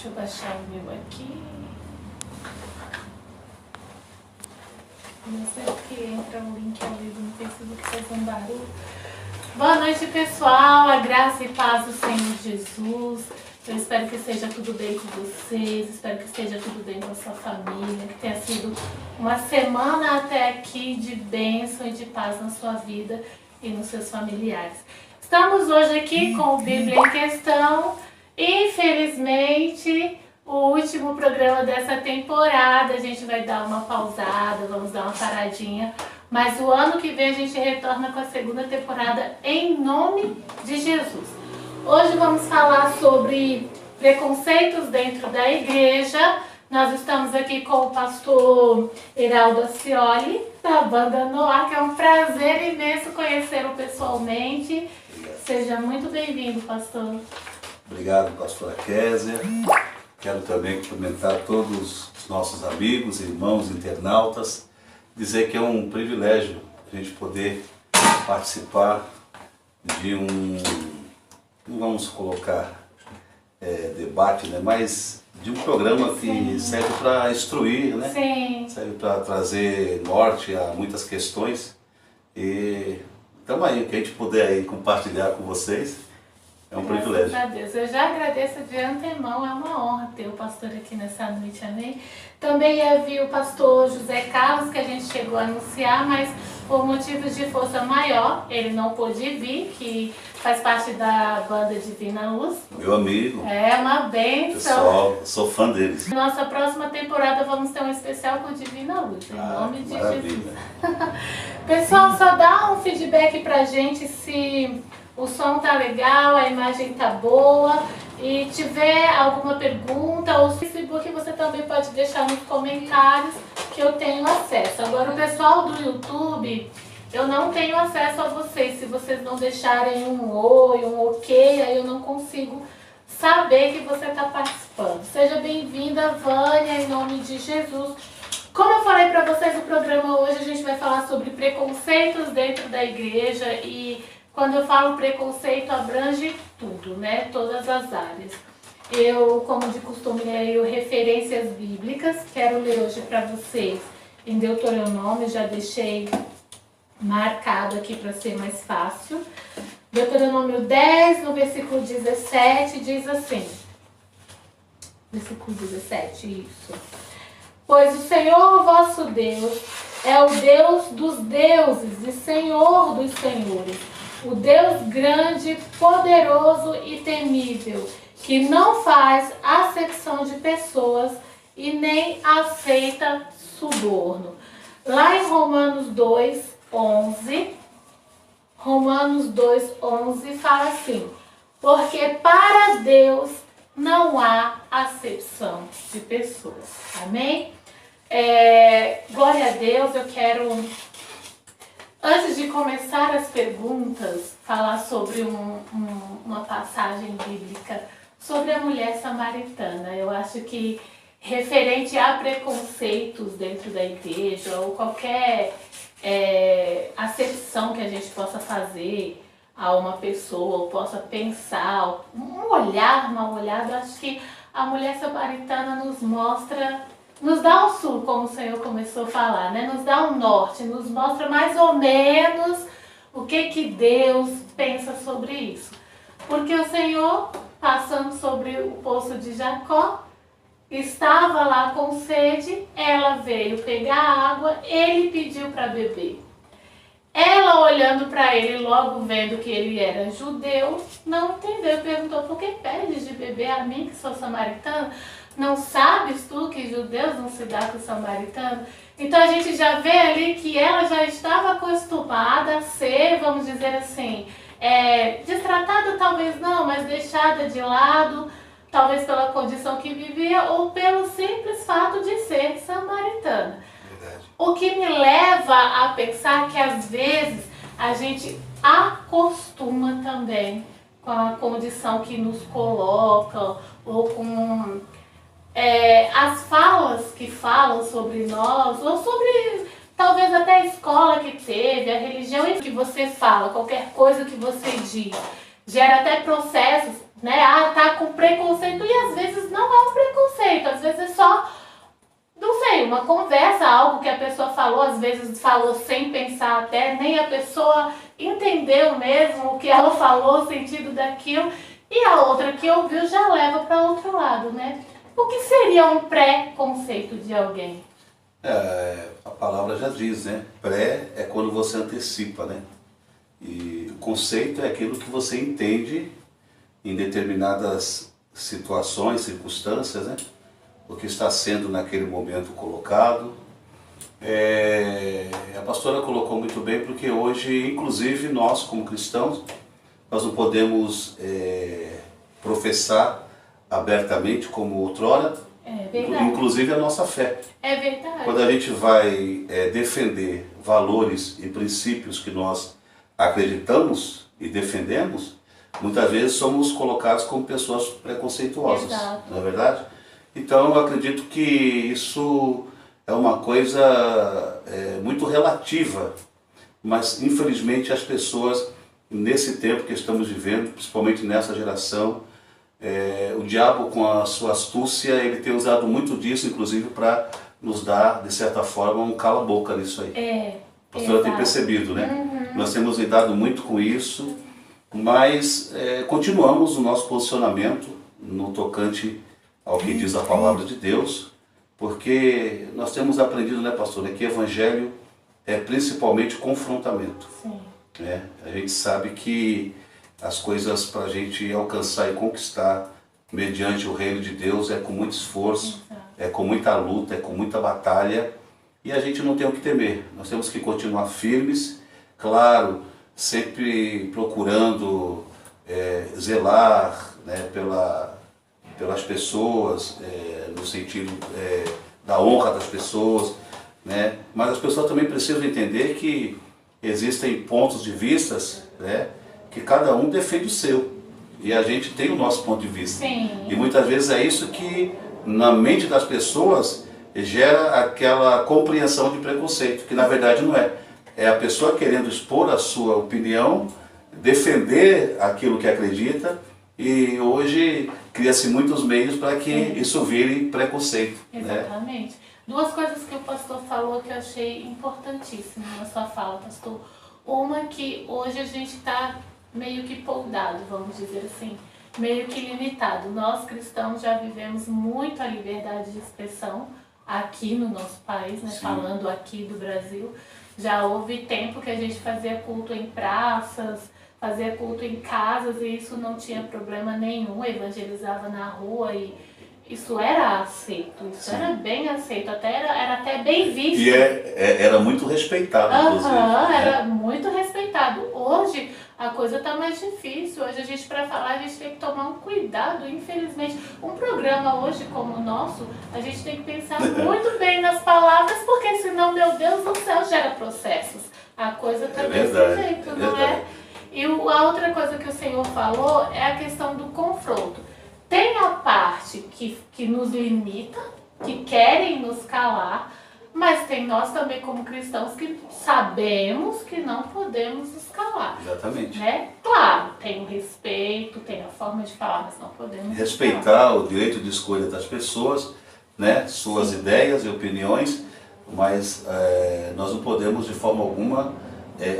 Deixa eu baixar o meu aqui. Não sei porque entra o link ao vivo no Facebook, faz um barulho. Boa noite, pessoal. A graça e paz do Senhor Jesus. Eu espero que esteja tudo bem com vocês, espero que esteja tudo bem com a sua família, que tenha sido uma semana até aqui de bênção e de paz na sua vida e nos seus familiares. Estamos hoje aqui com o Bíblia em Questão. Infelizmente, o último programa dessa temporada, a gente vai dar uma pausada, vamos dar uma paradinha. Mas o ano que vem a gente retorna com a segunda temporada em nome de Jesus. Hoje vamos falar sobre preconceitos dentro da igreja. Nós estamos aqui com o pastor Heraldo Acioli, da banda Noah, que é um prazer imenso conhecê-lo pessoalmente. Seja muito bem-vindo, pastor. Obrigado, pastora Kézia. Quero também cumprimentar todos os nossos amigos, irmãos, internautas. Dizer que é um privilégio a gente poder participar de não vamos colocar debate, né? Mas de um programa que serve para instruir, né? Sim. Serve para trazer norte a muitas questões. E então aí, o que a gente puder aí compartilhar com vocês é um privilégio. Graças a Deus. Eu já agradeço de antemão, é uma honra ter o pastor aqui nessa noite, amém? Também havia o pastor José Carlos, que a gente chegou a anunciar, mas por motivos de força maior, ele não pôde vir, que faz parte da banda Divina Luz. Meu amigo. É uma bênção. Pessoal, sou fã deles. Nossa próxima temporada vamos ter um especial com Divina Luz, em nome de Jesus. Pessoal, só dá um feedback pra gente se o som tá legal, a imagem tá boa. E tiver alguma pergunta ou Facebook, você também pode deixar nos comentários que eu tenho acesso. Agora o pessoal do YouTube, eu não tenho acesso a vocês. Se vocês não deixarem um oi, um ok, aí eu não consigo saber que você está participando. Seja bem-vinda, Vânia, em nome de Jesus. Como eu falei para vocês, o programa hoje a gente vai falar sobre preconceitos dentro da igreja e quando eu falo preconceito, abrange tudo, né? Todas as áreas. Eu, como de costume, leio referências bíblicas. Quero ler hoje para vocês em Deuteronômio, já deixei marcado aqui para ser mais fácil. Deuteronômio 10, no versículo 17, diz assim. Versículo 17, isso. Pois o Senhor vosso Deus é o Deus dos deuses e Senhor dos senhores, o Deus grande, poderoso e temível, que não faz acepção de pessoas e nem aceita suborno. Lá em Romanos 2:11, fala assim: porque para Deus não há acepção de pessoas. Amém? Glória a Deus. Eu quero, antes de começar as perguntas, falar sobre uma passagem bíblica sobre a mulher samaritana. Eu acho que referente a preconceitos dentro da igreja ou qualquer acepção que a gente possa fazer a uma pessoa ou possa pensar, um olhar, uma olhada, eu acho que a mulher samaritana nos mostra, nos dá um sul, como o Senhor começou a falar, né? Nos dá um norte, nos mostra mais ou menos o que Deus pensa sobre isso. Porque o Senhor, passando sobre o poço de Jacó, estava lá com sede, ela veio pegar água, ele pediu para beber. Ela, olhando para ele, logo vendo que ele era judeu, não entendeu, perguntou: por que pedes de beber a mim, que sou samaritana? Não sabes tu que judeus não se dá com o samaritano? Então a gente já vê ali que ela já estava acostumada a ser, vamos dizer assim, destratada talvez não, mas deixada de lado, talvez pela condição que vivia ou pelo simples fato de ser samaritana. Verdade. O que me leva a pensar que às vezes a gente acostuma também com a condição que nos coloca ou com as falas que falam sobre nós, ou sobre talvez até a escola que teve, a religião que você fala, qualquer coisa que você diz, gera até processos né? Ah, tá com preconceito, e às vezes não é um preconceito, às vezes é só, não sei, uma conversa, algo que a pessoa falou, às vezes falou sem pensar até, nem a pessoa entendeu mesmo o que ela falou, o sentido daquilo, e a outra que ouviu já leva para outro lado, né? O que seria um pré-conceito de alguém? A palavra já diz, né? Pré é quando você antecipa, né? E o conceito é aquilo que você entende em determinadas situações, circunstâncias, né? O que está sendo naquele momento colocado. A pastora colocou muito bem, porque hoje, inclusive, nós como cristãos, nós não podemos professar abertamente como outrora, inclusive a nossa fé. É verdade. Quando a gente vai defender valores e princípios que nós acreditamos e defendemos, muitas vezes somos colocados como pessoas preconceituosas. Exato. Não é verdade? Então eu acredito que isso é uma coisa muito relativa, mas infelizmente as pessoas, nesse tempo que estamos vivendo, principalmente nessa geração, o diabo, com a sua astúcia, ele tem usado muito disso, inclusive para nos dar, de certa forma, um cala-boca nisso aí. A pastora tem percebido, né? Uhum. Nós temos lidado muito com isso, mas continuamos o nosso posicionamento no tocante ao que diz a palavra de Deus, porque nós temos aprendido, né, pastora, que evangelho é principalmente confrontamento. Sim. Né? A gente sabe que as coisas para a gente alcançar e conquistar mediante o reino de Deus é com muito esforço, é com muita luta, é com muita batalha, e a gente não tem o que temer. Nós temos que continuar firmes, claro, sempre procurando zelar, né, pelas pessoas, no sentido da honra das pessoas, né? Mas as pessoas também precisam entender que existem pontos de vistas, né, que cada um defende o seu, e a gente tem o nosso ponto de vista. Sim. E muitas vezes é isso que na mente das pessoas gera aquela compreensão de preconceito, que na verdade não é. É a pessoa querendo expor a sua opinião, defender aquilo que acredita, e hoje cria-se muitos meios para que isso vire preconceito. Exatamente. Né? Duas coisas que o pastor falou que eu achei importantíssimas na sua fala, pastor. Uma, que hoje a gente está meio que poldado, vamos dizer assim, meio que limitado. Nós cristãos já vivemos muito a liberdade de expressão aqui no nosso país, né? Falando aqui do Brasil. Já houve tempo que a gente fazia culto em praças, fazia culto em casas, e isso não tinha problema nenhum, evangelizava na rua, e isso era aceito, isso era bem aceito, era até bem visto. E era muito respeitado, inclusive. Era muito respeitado. Hoje a coisa está mais difícil, hoje a gente, para falar, a gente tem que tomar um cuidado, infelizmente. Um programa hoje como o nosso, a gente tem que pensar muito bem nas palavras, porque senão, meu Deus do céu, gera processos. A coisa está desse jeito, não é? E a outra coisa que o Senhor falou é a questão do confronto. Tem a parte que nos limita, que querem nos calar, mas tem nós também como cristãos que sabemos que não podemos nos calar. Exatamente. Né? Claro, tem o respeito, tem a forma de falar, mas não podemos respeitar o direito de escolha das pessoas, né? Suas ideias e opiniões, mas nós não podemos de forma alguma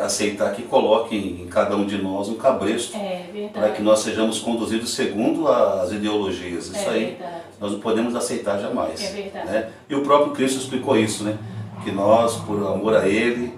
aceitar que coloquem em cada um de nós um cabresto para que nós sejamos conduzidos segundo as ideologias. Isso aí nós não podemos aceitar jamais. Né? E o próprio Cristo explicou isso, né? Que nós, por amor a Ele,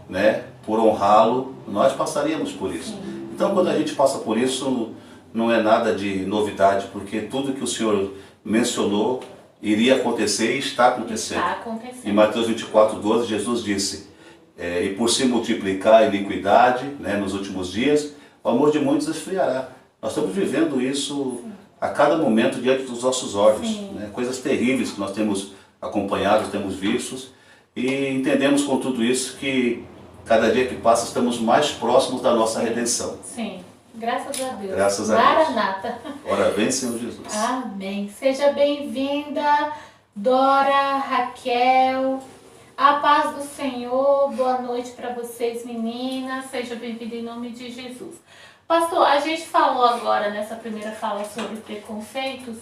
né, por honrá-lo, nós passaríamos por isso. Sim. Então, quando a gente passa por isso, não é nada de novidade, porque tudo que o Senhor mencionou iria acontecer e está acontecendo. Está acontecendo. Em Mateus 24:12, Jesus disse: e por se multiplicar a iniquidade, né, nos últimos dias, o amor de muitos esfriará. Nós estamos vivendo isso a cada momento diante dos nossos olhos. Né? Coisas terríveis que nós temos acompanhado, temos vistos, e entendemos com tudo isso que cada dia que passa estamos mais próximos da nossa redenção. Sim, graças a Deus. Graças a Deus. Maranata. Ora vem, Senhor Jesus. Amém. Seja bem-vinda, Dora, Raquel. A paz do Senhor, boa noite para vocês, meninas. Seja bem-vinda em nome de Jesus. Pastor, a gente falou agora nessa primeira fala sobre preconceitos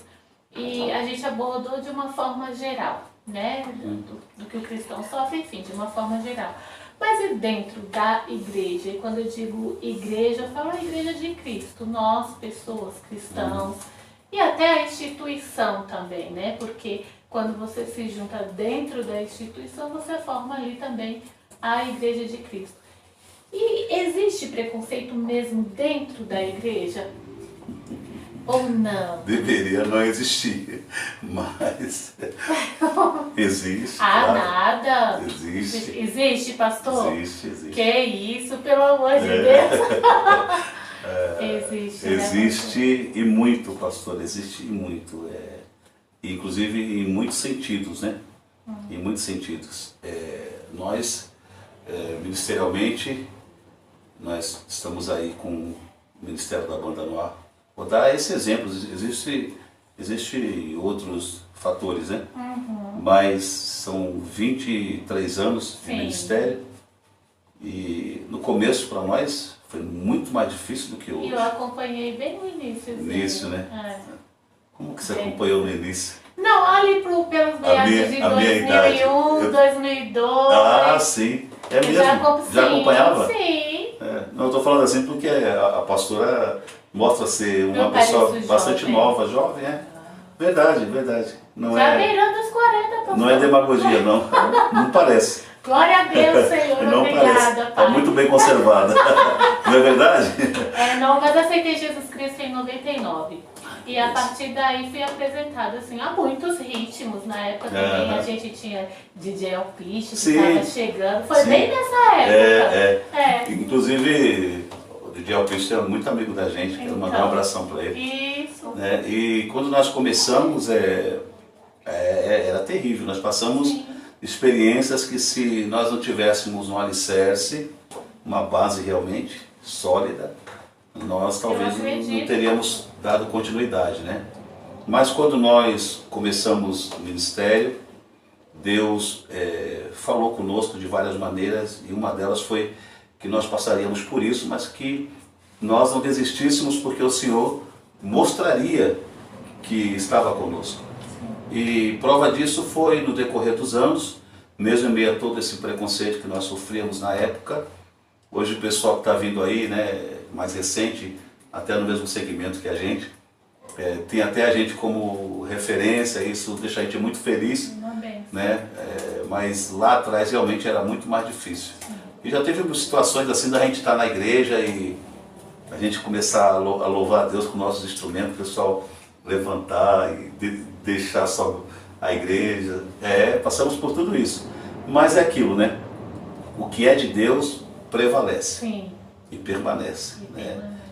e a gente abordou de uma forma geral, né? Do que o cristão sofre, enfim, de uma forma geral. Mas e dentro da igreja? E quando eu digo igreja, eu falo a igreja de Cristo, nós, pessoas, cristãos, e até a instituição também, né? Porque quando você se junta dentro da instituição, você forma ali também a igreja de Cristo. E existe preconceito mesmo dentro da igreja? Ou não? Deveria não existir, mas existe. Ah, claro. nada? Existe. Existe, pastor? Existe. Que isso, pelo amor de Deus? Existe, Existe e muito, pastor, existe e muito. Inclusive em muitos sentidos, né? Em muitos sentidos. Nós, ministerialmente, nós estamos aí com o Ministério da Banda Noir. Vou dar esse exemplo, existe outros fatores, né? Mas são 23 anos de ministério e no começo para nós foi muito mais difícil do que hoje. E eu acompanhei bem no início. Início, né? Como que você acompanhou no início? Não, ali pelos meados de 2001, 2002. Ah, sim. É mesmo? Já acompanhava? Sim. Não, eu estou falando assim porque a pastora mostra ser uma pessoa bastante jovem. nova, jovem, Verdade, verdade. Não Já beirando os 40, pastor. Não é demagogia, não. Não parece. Glória a Deus, Senhor. Não Obrigada, parece. Pai. Está muito bem conservada. Não é verdade? Não, mas aceitei Jesus Cristo em 99. E a partir daí fui apresentada assim, a muitos ritmos. Na época também a gente tinha DJ Alpiste que estava chegando. Foi bem nessa época. Inclusive, o DJ Alpiste é muito amigo da gente. Quero mandar um abração para ele. Isso. E quando nós começamos, era terrível. Nós passamos experiências que, se nós não tivéssemos um alicerce, uma base realmente sólida, nós talvez não teríamos dado continuidade, né? Mas quando nós começamos o ministério, Deus falou conosco de várias maneiras, e uma delas foi que nós passaríamos por isso, mas que nós não desistíssemos, porque o Senhor mostraria que estava conosco. E prova disso foi no decorrer dos anos, mesmo em meio a todo esse preconceito que nós sofríamos na época. Hoje o pessoal que está vindo aí, né, mais recente, até no mesmo segmento que a gente, tem até a gente como referência, isso deixa a gente muito feliz, né? Mas lá atrás realmente era muito mais difícil. E já teve situações assim da gente estar na igreja e a gente começar a louvar a Deus com nossos instrumentos, o pessoal levantar e deixar só a igreja. Passamos por tudo isso. Mas é aquilo, né? O que é de Deus prevalece. Sim. E permanece.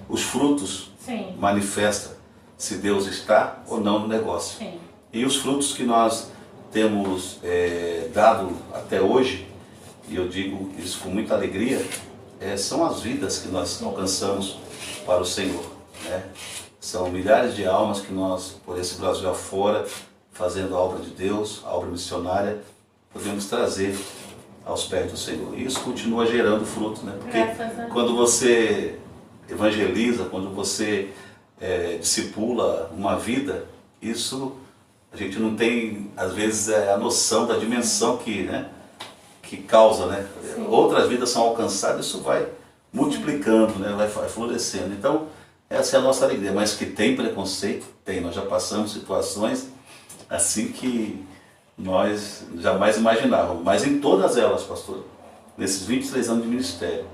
Os frutos manifestam se Deus está ou não no negócio. Sim. E os frutos que nós temos dado até hoje, e eu digo isso com muita alegria, são as vidas que nós alcançamos para o Senhor, né? São milhares de almas que nós, por esse Brasil afora, fazendo a obra de Deus, a obra missionária, podemos trazer aos pés do Senhor. E isso continua gerando fruto, né? Porque quando você evangeliza, quando você discipula uma vida, isso a gente não tem, às vezes, a noção da dimensão que causa, né? Outras vidas são alcançadas, isso vai multiplicando, né? Vai florescendo. Então, essa é a nossa alegria. Mas que tem preconceito? Tem. Nós já passamos situações assim que nós jamais imaginávamos. Mas em todas elas, pastor, nesses 23 anos de ministério,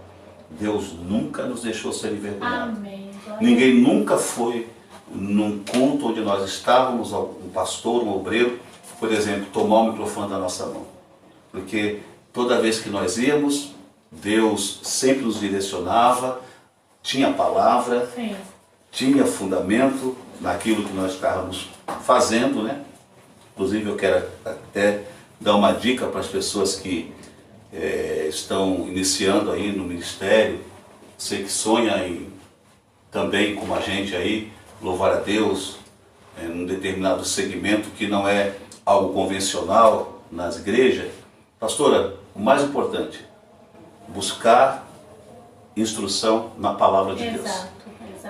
Deus nunca nos deixou ser envergonhados. Amém. Ninguém nunca foi num culto onde nós estávamos, um pastor, um obreiro, por exemplo, tomar o microfone da nossa mão. Porque toda vez que nós íamos, Deus sempre nos direcionava, tinha palavra, tinha fundamento naquilo que nós estávamos fazendo, né? Inclusive eu quero até dar uma dica para as pessoas que estão iniciando aí no ministério, você que sonha em também, como a gente aí, louvar a Deus em um determinado segmento que não é algo convencional nas igrejas. Pastora, o mais importante, buscar instrução na palavra de Deus.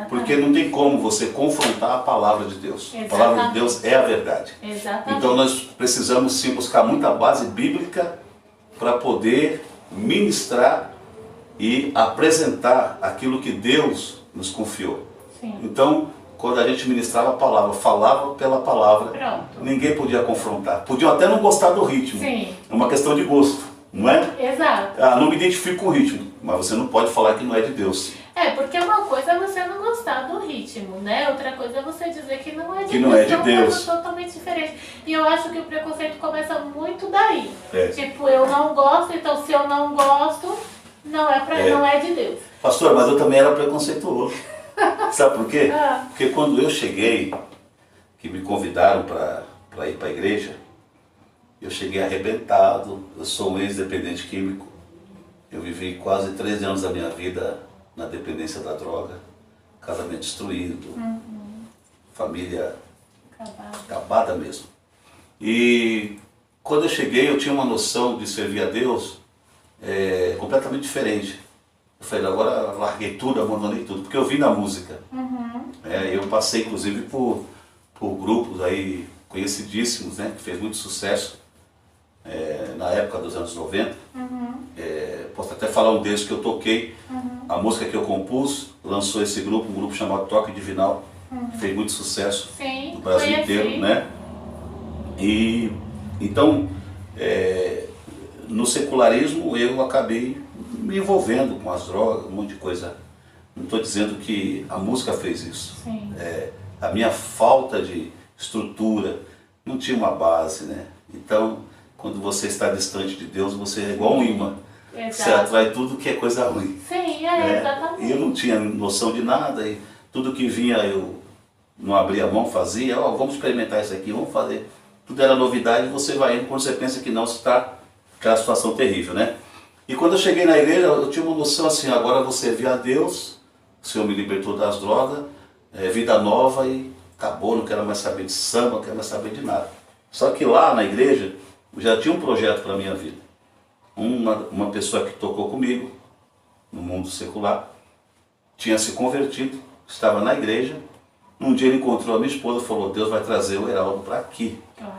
Exatamente. Porque não tem como você confrontar a palavra de Deus. Exatamente. A palavra de Deus é a verdade. Exatamente. Então nós precisamos sim buscar muita base bíblica para poder ministrar e apresentar aquilo que Deus nos confiou. Sim. Então, quando a gente ministrava a palavra, falava pela palavra, Pronto. ninguém podia confrontar. Podiam até não gostar do ritmo. Sim. É uma questão de gosto, não é? Exato. Ah, não me identifico com o ritmo, mas você não pode falar que não é de Deus. É, porque uma coisa é você não gostar do ritmo, né? Outra coisa é você dizer que não é de Que Deus. não é de São Deus. coisas totalmente diferentes. E eu acho que o preconceito começa muito daí. É. Tipo, eu não gosto, então se eu não gosto, não é de Deus. Pastor, mas eu também era preconceituoso. Sabe por quê? Ah. Porque quando eu cheguei, que me convidaram para ir para a igreja, eu cheguei arrebentado. Eu sou um ex-dependente químico. Eu vivi quase 13 anos da minha vida na dependência da droga. Casamento destruído. Família acabada mesmo. E quando eu cheguei, eu tinha uma noção de servir a Deus completamente diferente. Eu falei, agora larguei tudo, abandonei tudo, porque eu vi na música. Eu passei inclusive por grupos aí conhecidíssimos, né, que fez muito sucesso na época dos anos 90. Posso até falar um deles que eu toquei. A música que eu compus lançou esse grupo, um grupo chamado Toque Divinal, que fez muito sucesso. Sim, no Brasil conheci. inteiro, né? E então, no secularismo eu acabei me envolvendo com as drogas, um monte de coisa. Não estou dizendo que a música fez isso. Sim. A minha falta de estrutura, não tinha uma base, né? Então, quando você está distante de Deus, você é igual um imã. Você Exato. atrai tudo que é coisa ruim. Sim, né? exatamente. E eu não tinha noção de nada, e tudo que vinha eu não abria a mão, fazia, vamos experimentar isso aqui, vamos fazer. Tudo era novidade, você vai indo, quando você pensa que não, você está aquela situação terrível, né? E quando eu cheguei na igreja, eu tinha uma noção assim, agora você servir a Deus, o Senhor me libertou das drogas, vida nova e acabou, não quero mais saber de samba, não quero mais saber de nada. Só que lá na igreja, eu já tinha um projeto para a minha vida. Uma pessoa que tocou comigo, no mundo secular, tinha se convertido, estava na igreja. Um dia ele encontrou a minha esposa e falou, Deus vai trazer o Heraldo para aqui. Olha.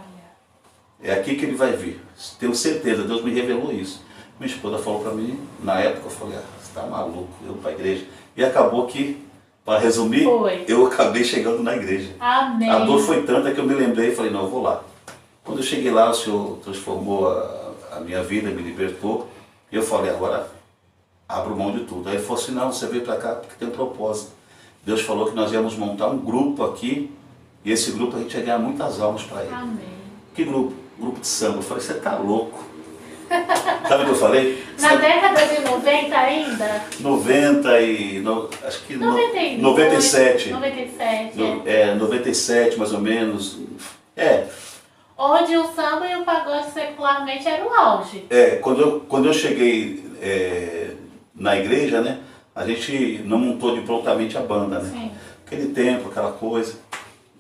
É aqui que ele vai vir. Tenho certeza, Deus me revelou isso. Minha esposa falou para mim, na época eu falei, você está maluco, eu para a igreja. E acabou que, para resumir, eu acabei chegando na igreja. Amém. A dor foi tanta que eu me lembrei e falei, não, eu vou lá. Quando eu cheguei lá, o Senhor transformou a minha vida, me libertou. E eu falei, agora abro mão de tudo. Aí ele falou assim, não, você veio para cá porque tem um propósito. Deus falou que nós íamos montar um grupo aqui, e esse grupo a gente ia ganhar muitas almas para ele. Amém. Que grupo? Grupo de samba. Eu falei, você tá louco. Sabe o que eu falei? Na década de 90 ainda? 90 e... acho que 92, 97. 97. 97 mais ou menos. Onde o samba e o pagode secularmente era o auge. Quando eu cheguei na igreja, né? A gente não montou de prontamente a banda, né? Sim. Aquele tempo, aquela coisa.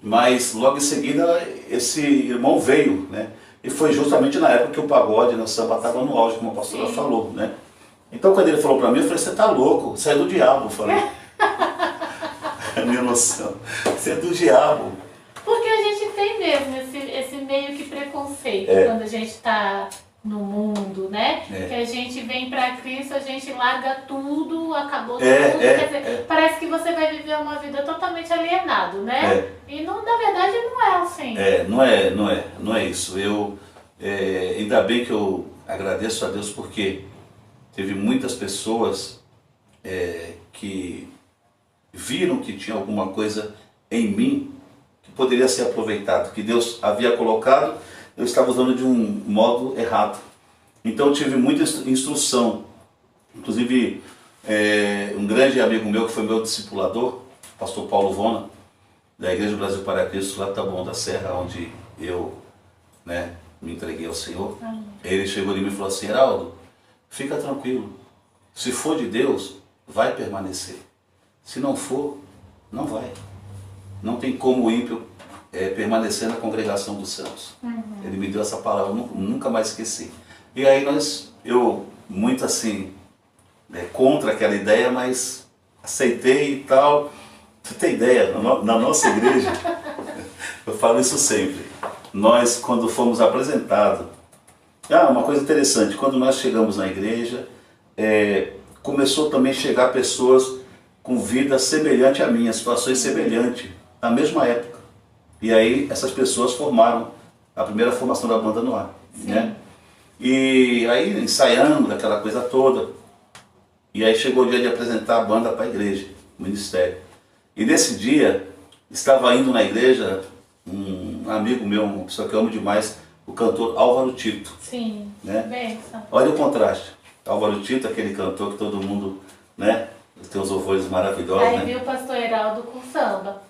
Mas logo em seguida esse irmão veio, né? E foi justamente na época que o pagode, né, o samba estava no auge, como a pastora Sim. falou, né? Então quando ele falou para mim, eu falei, você tá louco, você é do diabo, eu falei. A minha noção, você é do diabo. Porque a gente tem mesmo esse meio que preconceito quando a gente está no mundo, né? Que a gente vem para Cristo, a gente larga tudo, acabou tudo. Quer dizer, parece que você vai viver uma vida totalmente alienado, né? E não, na verdade não é assim. Não é isso. Ainda bem que eu agradeço a Deus porque teve muitas pessoas que viram que tinha alguma coisa em mim que poderia ser aproveitado, que Deus havia colocado, eu estava usando de um modo errado. Então eu tive muita instrução. Inclusive, um grande amigo meu, que foi meu discipulador, o pastor Paulo Vona, da Igreja do Brasil para Cristo, lá em Taboão da Serra, onde eu me entreguei ao Senhor. Amém. Ele chegou em mim e falou assim, Heraldo, fica tranquilo, se for de Deus, vai permanecer. Se não for, não vai. Não tem como o ímpio permanecer na congregação dos santos. Ele me deu essa palavra, eu nunca mais esqueci. E aí eu muito assim, contra aquela ideia, mas aceitei e tal. Você tem ideia, na nossa igreja, eu falo isso sempre, nós quando fomos apresentados, uma coisa interessante, quando nós chegamos na igreja, começou também a chegar pessoas com vida semelhante à minha, situações semelhantes, na mesma época. E aí essas pessoas formaram a primeira formação da banda no ar, né? E aí ensaiando aquela coisa toda, e aí chegou o dia de apresentar a banda para a igreja, o ministério. E nesse dia, estava indo na igreja um amigo meu, uma pessoa que eu amo demais, o cantor Álvaro Tito. Sim, né? benção. Olha o contraste. Álvaro Tito, aquele cantor que todo mundo, né, tem os louvores maravilhosos. Aí né? viu o pastor Heraldo com samba.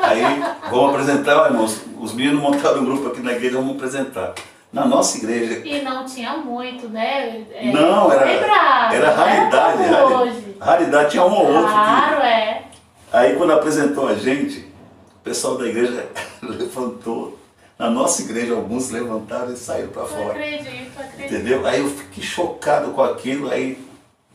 Aí vamos apresentar, irmãos, os meninos montaram um grupo aqui na igreja, vamos apresentar. Na nossa igreja. E não tinha muito, né? Não, era raridade. Raridade, tinha um ou outro. Claro, é. Aí quando apresentou a gente, o pessoal da igreja levantou. Na nossa igreja, alguns levantaram e saíram para fora. Acredito. Entendeu? Aí eu fiquei chocado com aquilo. Aí,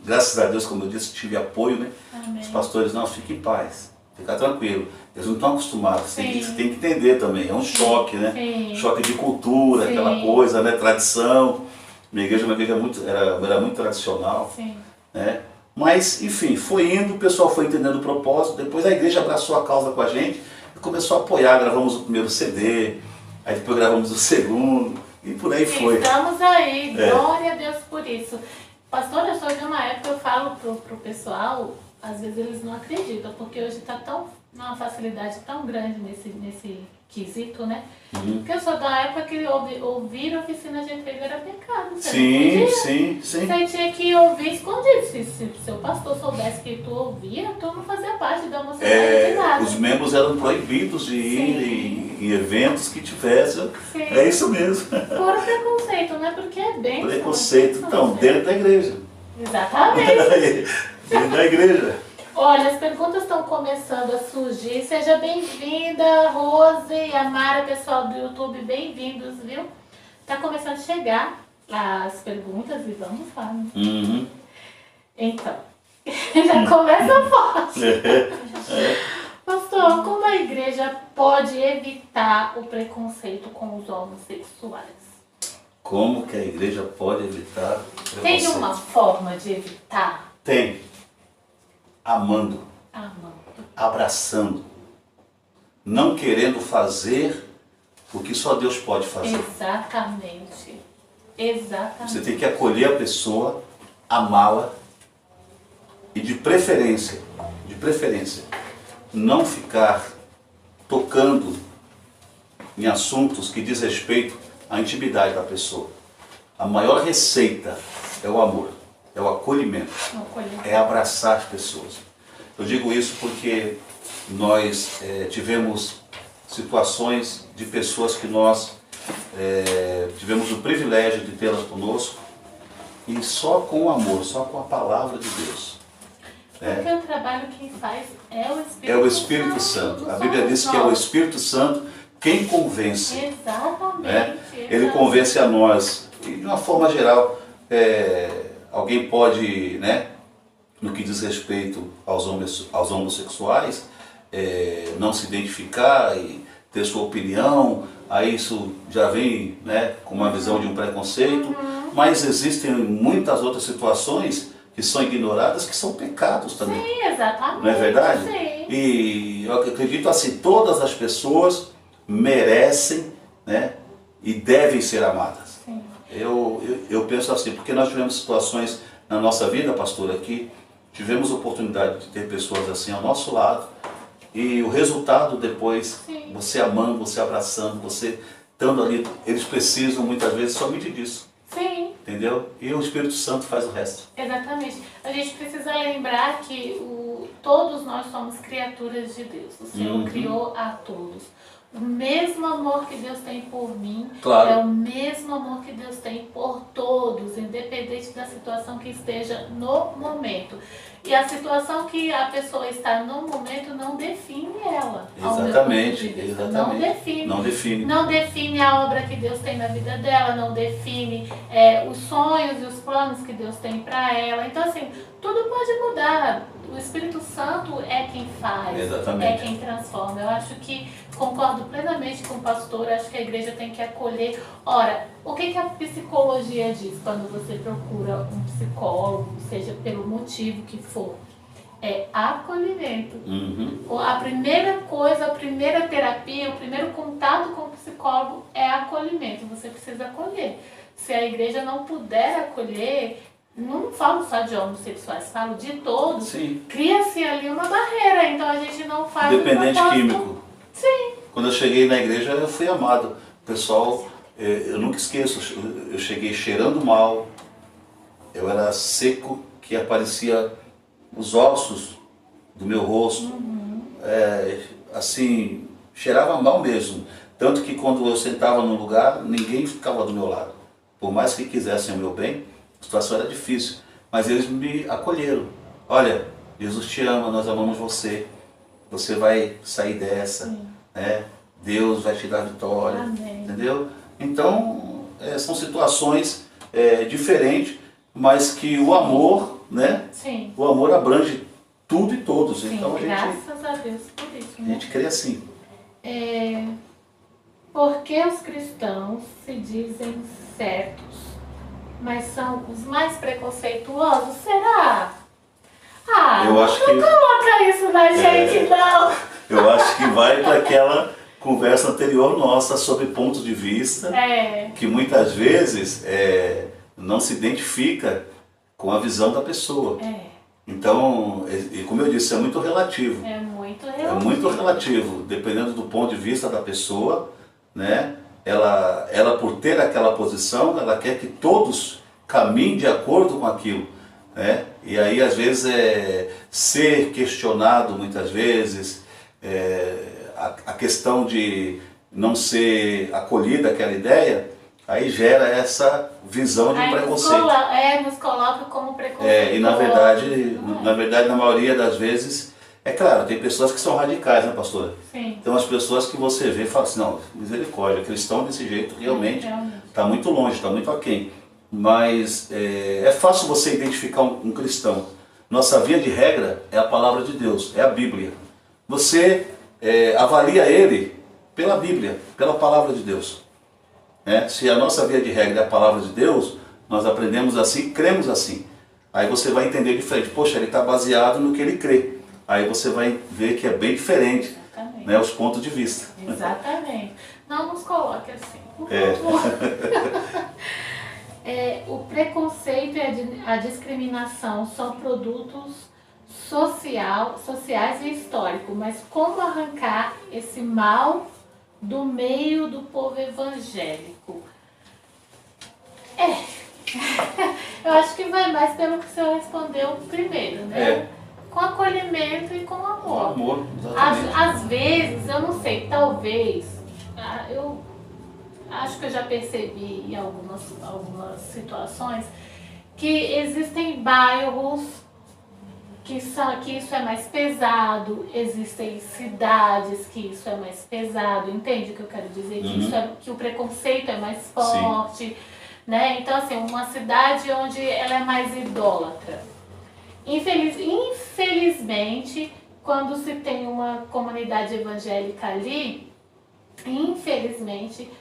graças a Deus, como eu disse, tive apoio, né? Amém. Os pastores, não, fique em paz, fica tranquilo. Eles não estão acostumados, você tem Sim. que entender também. É um choque, né? Sim. Choque de cultura, Sim. aquela coisa, né? Tradição. Minha igreja é uma igreja era muito tradicional. Sim. Né? Mas, enfim, foi indo, o pessoal foi entendendo o propósito, depois a igreja abraçou a causa com a gente e começou a apoiar, gravamos o primeiro CD, aí depois gravamos o segundo, e por aí foi. Estamos aí, glória a Deus por isso. Pastor, eu sou de uma época, eu falo pro pessoal, às vezes eles não acreditam, porque hoje está numa facilidade tão grande nesse quesito, né? Porque eu sou da época que ouvir oficina de emprego era pecado. Sim. Você tinha que ouvir escondido. Se seu pastor soubesse que tu ouvia, tu não fazia parte da mocidade de nada. Os membros eram proibidos de ir em eventos que tivessem. Sim. É isso mesmo. Fora preconceito, né? Porque é bem. Preconceito, então, dentro da igreja. Exatamente. Dentro da igreja. Olha, as perguntas estão começando a surgir. Seja bem-vinda, Rose e a Mara, pessoal do YouTube, bem-vindos, viu? Tá começando a chegar as perguntas e vamos lá. Né? Então, já começa forte. Pastor, como a igreja pode evitar o preconceito com os homossexuais? Como que a igreja pode evitar preconceito? Tem uma forma de evitar? Tem. Amando, abraçando, não querendo fazer o que só Deus pode fazer. Exatamente. Você tem que acolher a pessoa, amá-la e de preferência, não ficar tocando em assuntos que diz respeito à intimidade da pessoa. A maior receita é o amor. É o acolhimento, é abraçar as pessoas. Eu digo isso porque nós tivemos situações de pessoas que nós tivemos o privilégio de tê-las conosco e só com o amor, só com a palavra de Deus. Porque o trabalho quem faz é o Espírito Santo. É o Espírito Santo. A Bíblia diz que é o Espírito Santo quem convence. Exatamente. Ele convence a nós. E de uma forma geral, alguém pode, né, no que diz respeito aos homossexuais, não se identificar e ter sua opinião, aí isso já vem, né, com uma visão de um preconceito, mas existem muitas outras situações que são ignoradas, que são pecados também. Sim, exatamente. Não é verdade? Sim. E eu acredito assim, todas as pessoas merecem, né, e devem ser amadas. Sim. Eu penso assim, porque nós tivemos situações na nossa vida, pastora, que tivemos oportunidade de ter pessoas assim ao nosso lado e o resultado depois, Sim. você amando, você abraçando, você estando ali, eles precisam muitas vezes somente disso. Sim. Entendeu? E o Espírito Santo faz o resto. Exatamente. A gente precisa lembrar que todos nós somos criaturas de Deus. O Senhor criou a todos. O mesmo amor que Deus tem por mim, claro, é o mesmo amor que Deus tem por todos, independente da situação que esteja no momento. E a situação que a pessoa está no momento não define ela. Exatamente. Não define a obra que Deus tem na vida dela, não define os sonhos e os planos que Deus tem para ela. Então assim, tudo pode mudar. O Espírito Santo é quem faz, Exatamente. é quem transforma. Eu acho que concordo plenamente com o pastor, eu acho que a igreja tem que acolher. Ora, o que a psicologia diz quando você procura um psicólogo, seja pelo motivo que for? É acolhimento. A primeira coisa, a primeira terapia, o primeiro contato com o psicólogo é acolhimento. Você precisa acolher. Se a igreja não puder acolher, não falo só de homossexuais, falo de todos, cria-se ali uma barreira, então a gente não faz dependente químico. Sim. Quando eu cheguei na igreja, eu fui amado. O pessoal, eu nunca esqueço, eu cheguei cheirando mal, eu era seco, que aparecia os ossos do meu rosto, assim, cheirava mal mesmo. Tanto que quando eu sentava num lugar, ninguém ficava do meu lado. Por mais que quisessem o meu bem, a situação era difícil. Mas eles me acolheram. Olha, Jesus te ama, nós amamos você. Você vai sair dessa, né? Deus vai te dar vitória. Amém. Entendeu? Então, são situações diferentes, mas que o amor, né? Sim. O amor abrange tudo e todos. Sim, então graças a Deus por isso. A gente crê assim. Por que os cristãos se dizem certos, mas são os mais preconceituosos? Será? Eu acho que não coloca isso na gente, não. Eu acho que vai para aquela conversa anterior nossa sobre pontos de vista, que muitas vezes não se identifica com a visão da pessoa. Então, como eu disse, é muito relativo. É muito relativo. É muito relativo, dependendo do ponto de vista da pessoa, né? Ela por ter aquela posição, ela quer que todos caminhem de acordo com aquilo, né? E aí, às vezes, ser questionado, muitas vezes, a questão de não ser acolhida aquela ideia, aí gera essa visão de preconceito. Nos coloca como preconceito. E na verdade, na maioria das vezes, é claro, tem pessoas que são radicais, né, pastora? Sim. Então as pessoas que você vê e fala assim, não, misericórdia, cristão desse jeito realmente está muito longe, está muito aquém. Mas é fácil você identificar um cristão. Nossa via de regra é a palavra de Deus, é a Bíblia. Você avalia ele pela Bíblia, pela palavra de Deus. Se a nossa via de regra é a palavra de Deus, nós aprendemos assim, cremos assim. Aí você vai entender diferente. Poxa, ele está baseado no que ele crê. Aí você vai ver que é bem diferente, né, os pontos de vista. Exatamente. Não nos coloque assim, por favor. O preconceito e a discriminação são produtos sociais e históricos, mas como arrancar esse mal do meio do povo evangélico? Eu acho que vai mais pelo que o senhor respondeu primeiro, né? Com acolhimento e com amor. Com amor, exatamente. Às vezes, eu não sei, talvez, eu acho que eu já percebi em algumas situações que existem bairros que isso é mais pesado, existem cidades que isso é mais pesado, entende o que eu quero dizer? Que o preconceito é mais forte, né? Então, assim, uma cidade onde ela é mais idólatra. Infelizmente, quando se tem uma comunidade evangélica ali, infelizmente,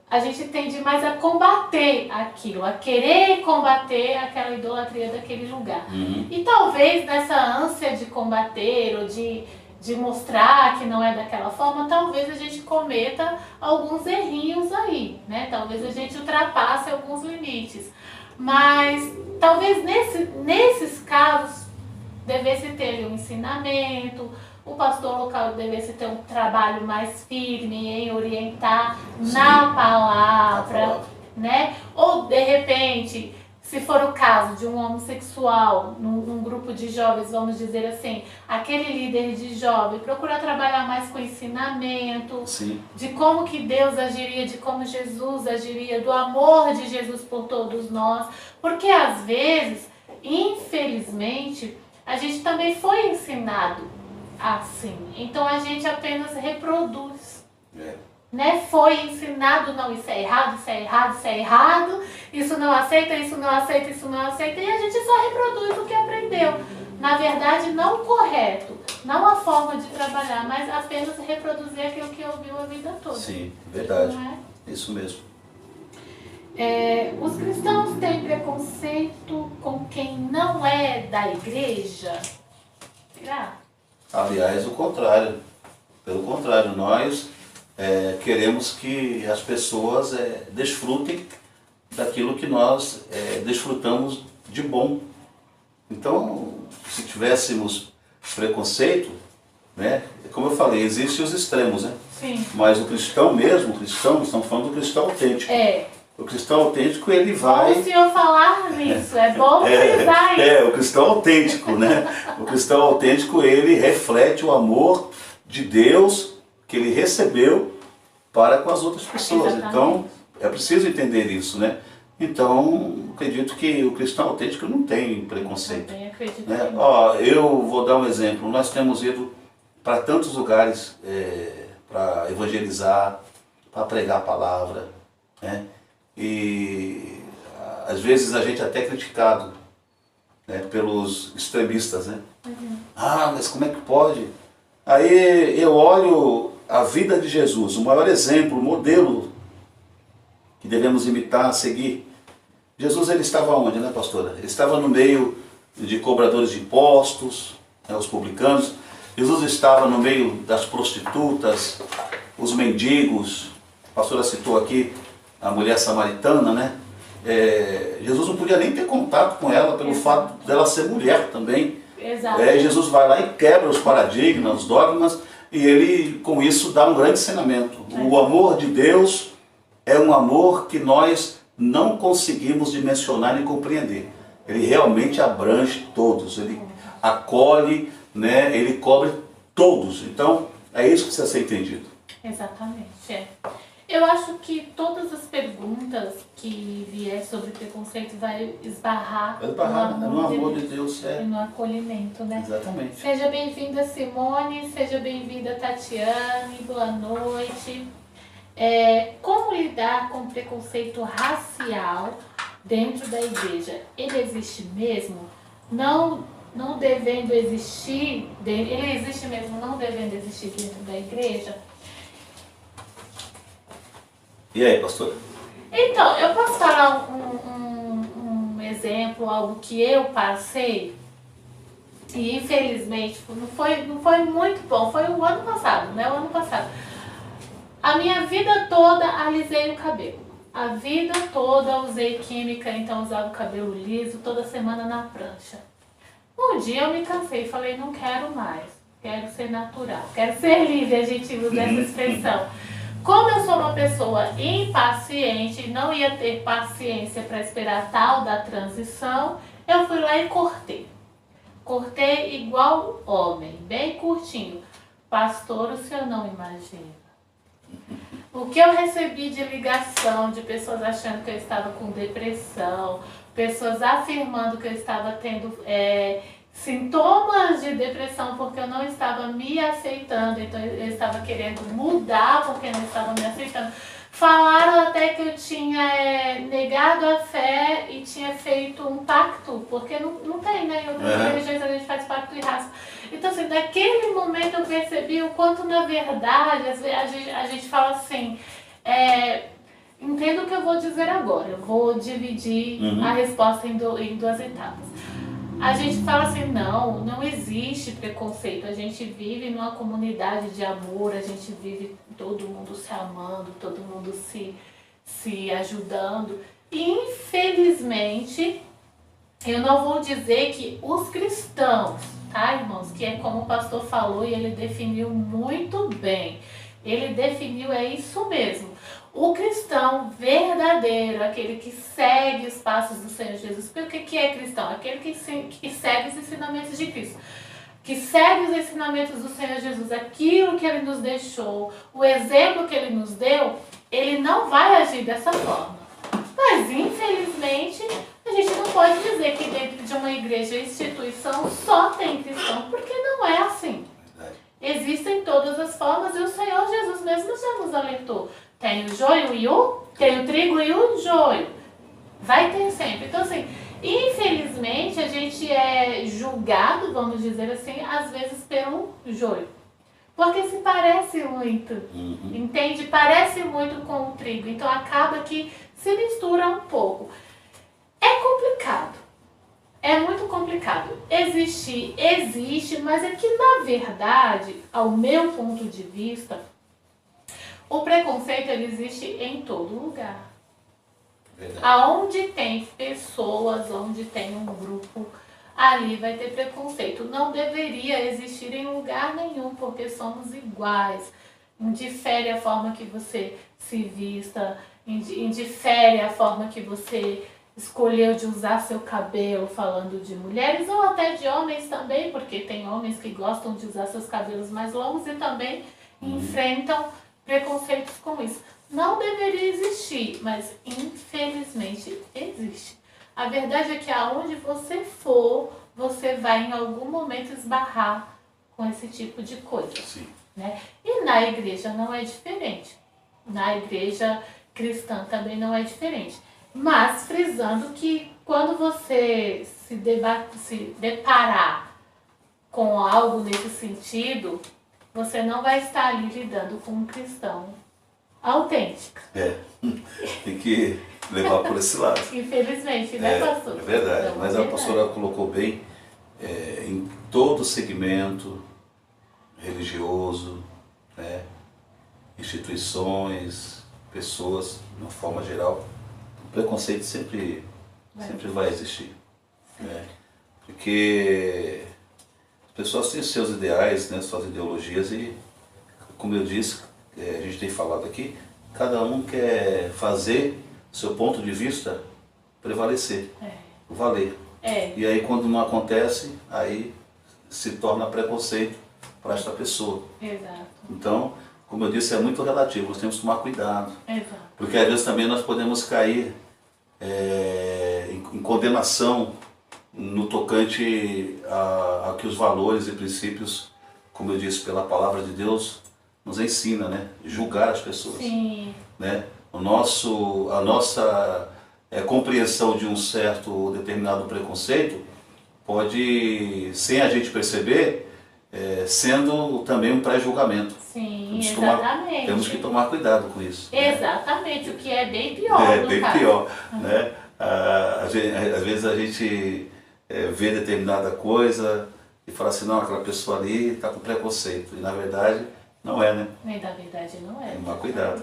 a gente tende mais a combater aquilo, a querer combater aquela idolatria daquele lugar. E talvez nessa ânsia de combater ou de mostrar que não é daquela forma, talvez a gente cometa alguns errinhos aí, né? Talvez a gente ultrapasse alguns limites. Mas talvez nesses casos devesse ter ali um ensinamento, o pastor local devesse ter um trabalho mais firme em orientar na palavra, né? Ou de repente, se for o caso de um homossexual num grupo de jovens, vamos dizer assim, aquele líder de jovem procurar trabalhar mais com ensinamento, de como que Deus agiria, de como Jesus agiria, do amor de Jesus por todos nós, porque às vezes, infelizmente, a gente também foi ensinado assim, então a gente apenas reproduz. Né? Foi ensinado, não, isso é errado, isso é errado, isso é errado, isso não aceita, isso não aceita, isso não aceita, e a gente só reproduz o que aprendeu. na verdade, não o correto, não a forma de trabalhar, mas apenas reproduzir aquilo que ouviu a vida toda. Sim, verdade. Não é? Isso mesmo. Os cristãos têm preconceito com quem não é da igreja? Será? Aliás, o contrário. Pelo contrário, nós queremos que as pessoas desfrutem daquilo que nós desfrutamos de bom. Então, se tivéssemos preconceito, né, como eu falei, existem os extremos, né? Sim. Mas o cristão mesmo, estamos falando do cristão autêntico. O cristão autêntico, ele vai... Bom o senhor falar nisso, é bom frisar isso. O cristão autêntico, né? O cristão autêntico, ele reflete o amor de Deus que ele recebeu para com as outras pessoas. Exatamente. Então, é preciso entender isso, né? Então, acredito que o cristão autêntico não tem preconceito. Também acredito Né? que não. Ó, eu vou dar um exemplo. Nós temos ido para tantos lugares para evangelizar, para pregar a palavra, né? E às vezes a gente é até criticado, né, pelos extremistas, né? Ah, mas como é que pode? Aí eu olho a vida de Jesus, o maior exemplo, o modelo que devemos imitar, seguir. Jesus, ele estava onde, né, pastora? Ele estava no meio de cobradores de impostos, né, os publicanos. Jesus estava no meio das prostitutas, os mendigos. A pastora citou aqui a mulher samaritana, né? Jesus não podia nem ter contato com ela pelo fato dela ser mulher também. Exato. Jesus vai lá e quebra os paradigmas, os dogmas, e ele com isso dá um grande ensinamento. O amor de Deus é um amor que nós não conseguimos dimensionar nem compreender. Ele realmente abrange todos, ele acolhe, né? Ele cobre todos. Então é isso que precisa ser entendido. Exatamente, Eu acho que todas as perguntas que vier sobre preconceito vai esbarrar no amor de Deus, e no acolhimento, né? Exatamente. Seja bem-vinda, Simone, seja bem-vinda, Tatiane, boa noite. Como lidar com preconceito racial dentro da igreja? Ele existe mesmo? Não devendo existir, ele existe mesmo não devendo existir dentro da igreja? E aí, pastora? Então, eu posso falar um exemplo, algo que eu passei e infelizmente não foi muito bom, foi o ano passado, né? O ano passado. A minha vida toda alisei o cabelo. A vida toda usei química, então usava o cabelo liso toda semana na prancha. Um dia eu me cansei e falei, não quero mais, quero ser natural, quero ser livre, a gente usa essa expressão. Como eu sou uma pessoa impaciente e não ia ter paciência para esperar a tal da transição, eu fui lá e cortei. Cortei igual homem, bem curtinho. Pastor, o senhor não imagina. O que eu recebi de ligação de pessoas achando que eu estava com depressão, pessoas afirmando que eu estava tendo sintomas de depressão porque eu não estava me aceitando, então eu estava querendo mudar porque não estava me aceitando. Falaram até que eu tinha negado a fé e tinha feito um pacto, porque não tem, né? Em outras religiões a gente faz pacto e raça. Então, assim, naquele momento eu percebi o quanto, na verdade, às vezes a gente fala assim, entendo o que eu vou dizer agora, eu vou dividir a resposta em duas etapas. A gente fala assim, não existe preconceito, a gente vive numa comunidade de amor, a gente vive todo mundo se amando, todo mundo se ajudando. E infelizmente, eu não vou dizer que os cristãos, tá, irmãos, que é como o pastor falou e ele definiu muito bem, ele definiu, é isso mesmo. O cristão verdadeiro, aquele que segue os passos do Senhor Jesus. Porque o que é cristão? Aquele que segue os ensinamentos de Cristo. Que segue os ensinamentos do Senhor Jesus. Aquilo que Ele nos deixou, o exemplo que Ele nos deu, Ele não vai agir dessa forma. Mas, infelizmente, a gente não pode dizer que dentro de uma igreja, instituição, só tem cristão. Porque não é assim. Existem todas as formas e o Senhor Jesus mesmo já nos alertou. Tem o joio e tem o trigo e o joio. Vai ter sempre. Então, assim, Infelizmente, a gente é julgado, vamos dizer assim, às vezes pelo joio. Porque se parece muito, entende? Parece muito com o trigo, então acaba que se mistura um pouco. É complicado, é muito complicado. Existe, mas é que na verdade, ao meu ponto de vista, o preconceito ele existe em todo lugar. Verdade. Aonde tem pessoas, onde tem um grupo, ali vai ter preconceito. Não deveria existir em lugar nenhum, porque somos iguais. Indifere a forma que você se vista, indifere a forma que você escolheu de usar seu cabelo, falando de mulheres ou até de homens também, porque tem homens que gostam de usar seus cabelos mais longos e também enfrentam preconceitos com isso. Não deveria existir, mas infelizmente existe. A verdade é que aonde você for, você vai em algum momento esbarrar com esse tipo de coisa. Sim. Né? E na igreja não é diferente. Na igreja cristã também não é diferente. Mas frisando que quando você se deparar com algo nesse sentido, você não vai estar ali lidando com um cristão autêntico. Tem que levar por esse lado. Infelizmente, né, pastor? É verdade, Não, mas é a verdade. pastora colocou bem, em todo segmento religioso, né, instituições, pessoas, de uma forma geral, o preconceito sempre vai existir. Né? Porque as pessoas têm seus ideais, né, suas ideologias e, como eu disse, a gente tem falado aqui, cada um quer fazer seu ponto de vista prevalecer, valer. E aí quando não acontece, aí se torna preconceito para esta pessoa. Exato. Então, como eu disse, é muito relativo, nós temos que tomar cuidado. Exato. Porque às vezes também nós podemos cair em condenação no tocante a que os valores e princípios, como eu disse, pela palavra de Deus, nos ensina, né? Julgar as pessoas. Sim. Né? A nossa compreensão de um certo determinado preconceito pode, sem a gente perceber, sendo também um pré-julgamento. Sim, exatamente. Temos que tomar cuidado com isso. Exatamente, né? o que é bem pior. É bem caso. pior. Né? Às vezes a gente vê determinada coisa e fala assim, não, aquela pessoa ali está com preconceito. E na verdade não é, né? Nem da verdade não é. Tomar cuidado.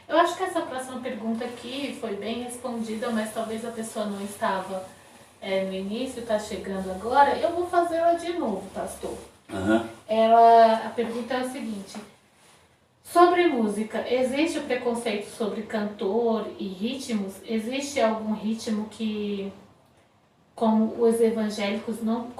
Eu acho que essa próxima pergunta aqui foi bem respondida, mas talvez a pessoa não estava no início, está chegando agora. Eu vou fazê-la de novo, pastor. A pergunta é o seguinte: sobre música, existe o preconceito sobre cantor e ritmos? Existe algum ritmo que, como evangélicos não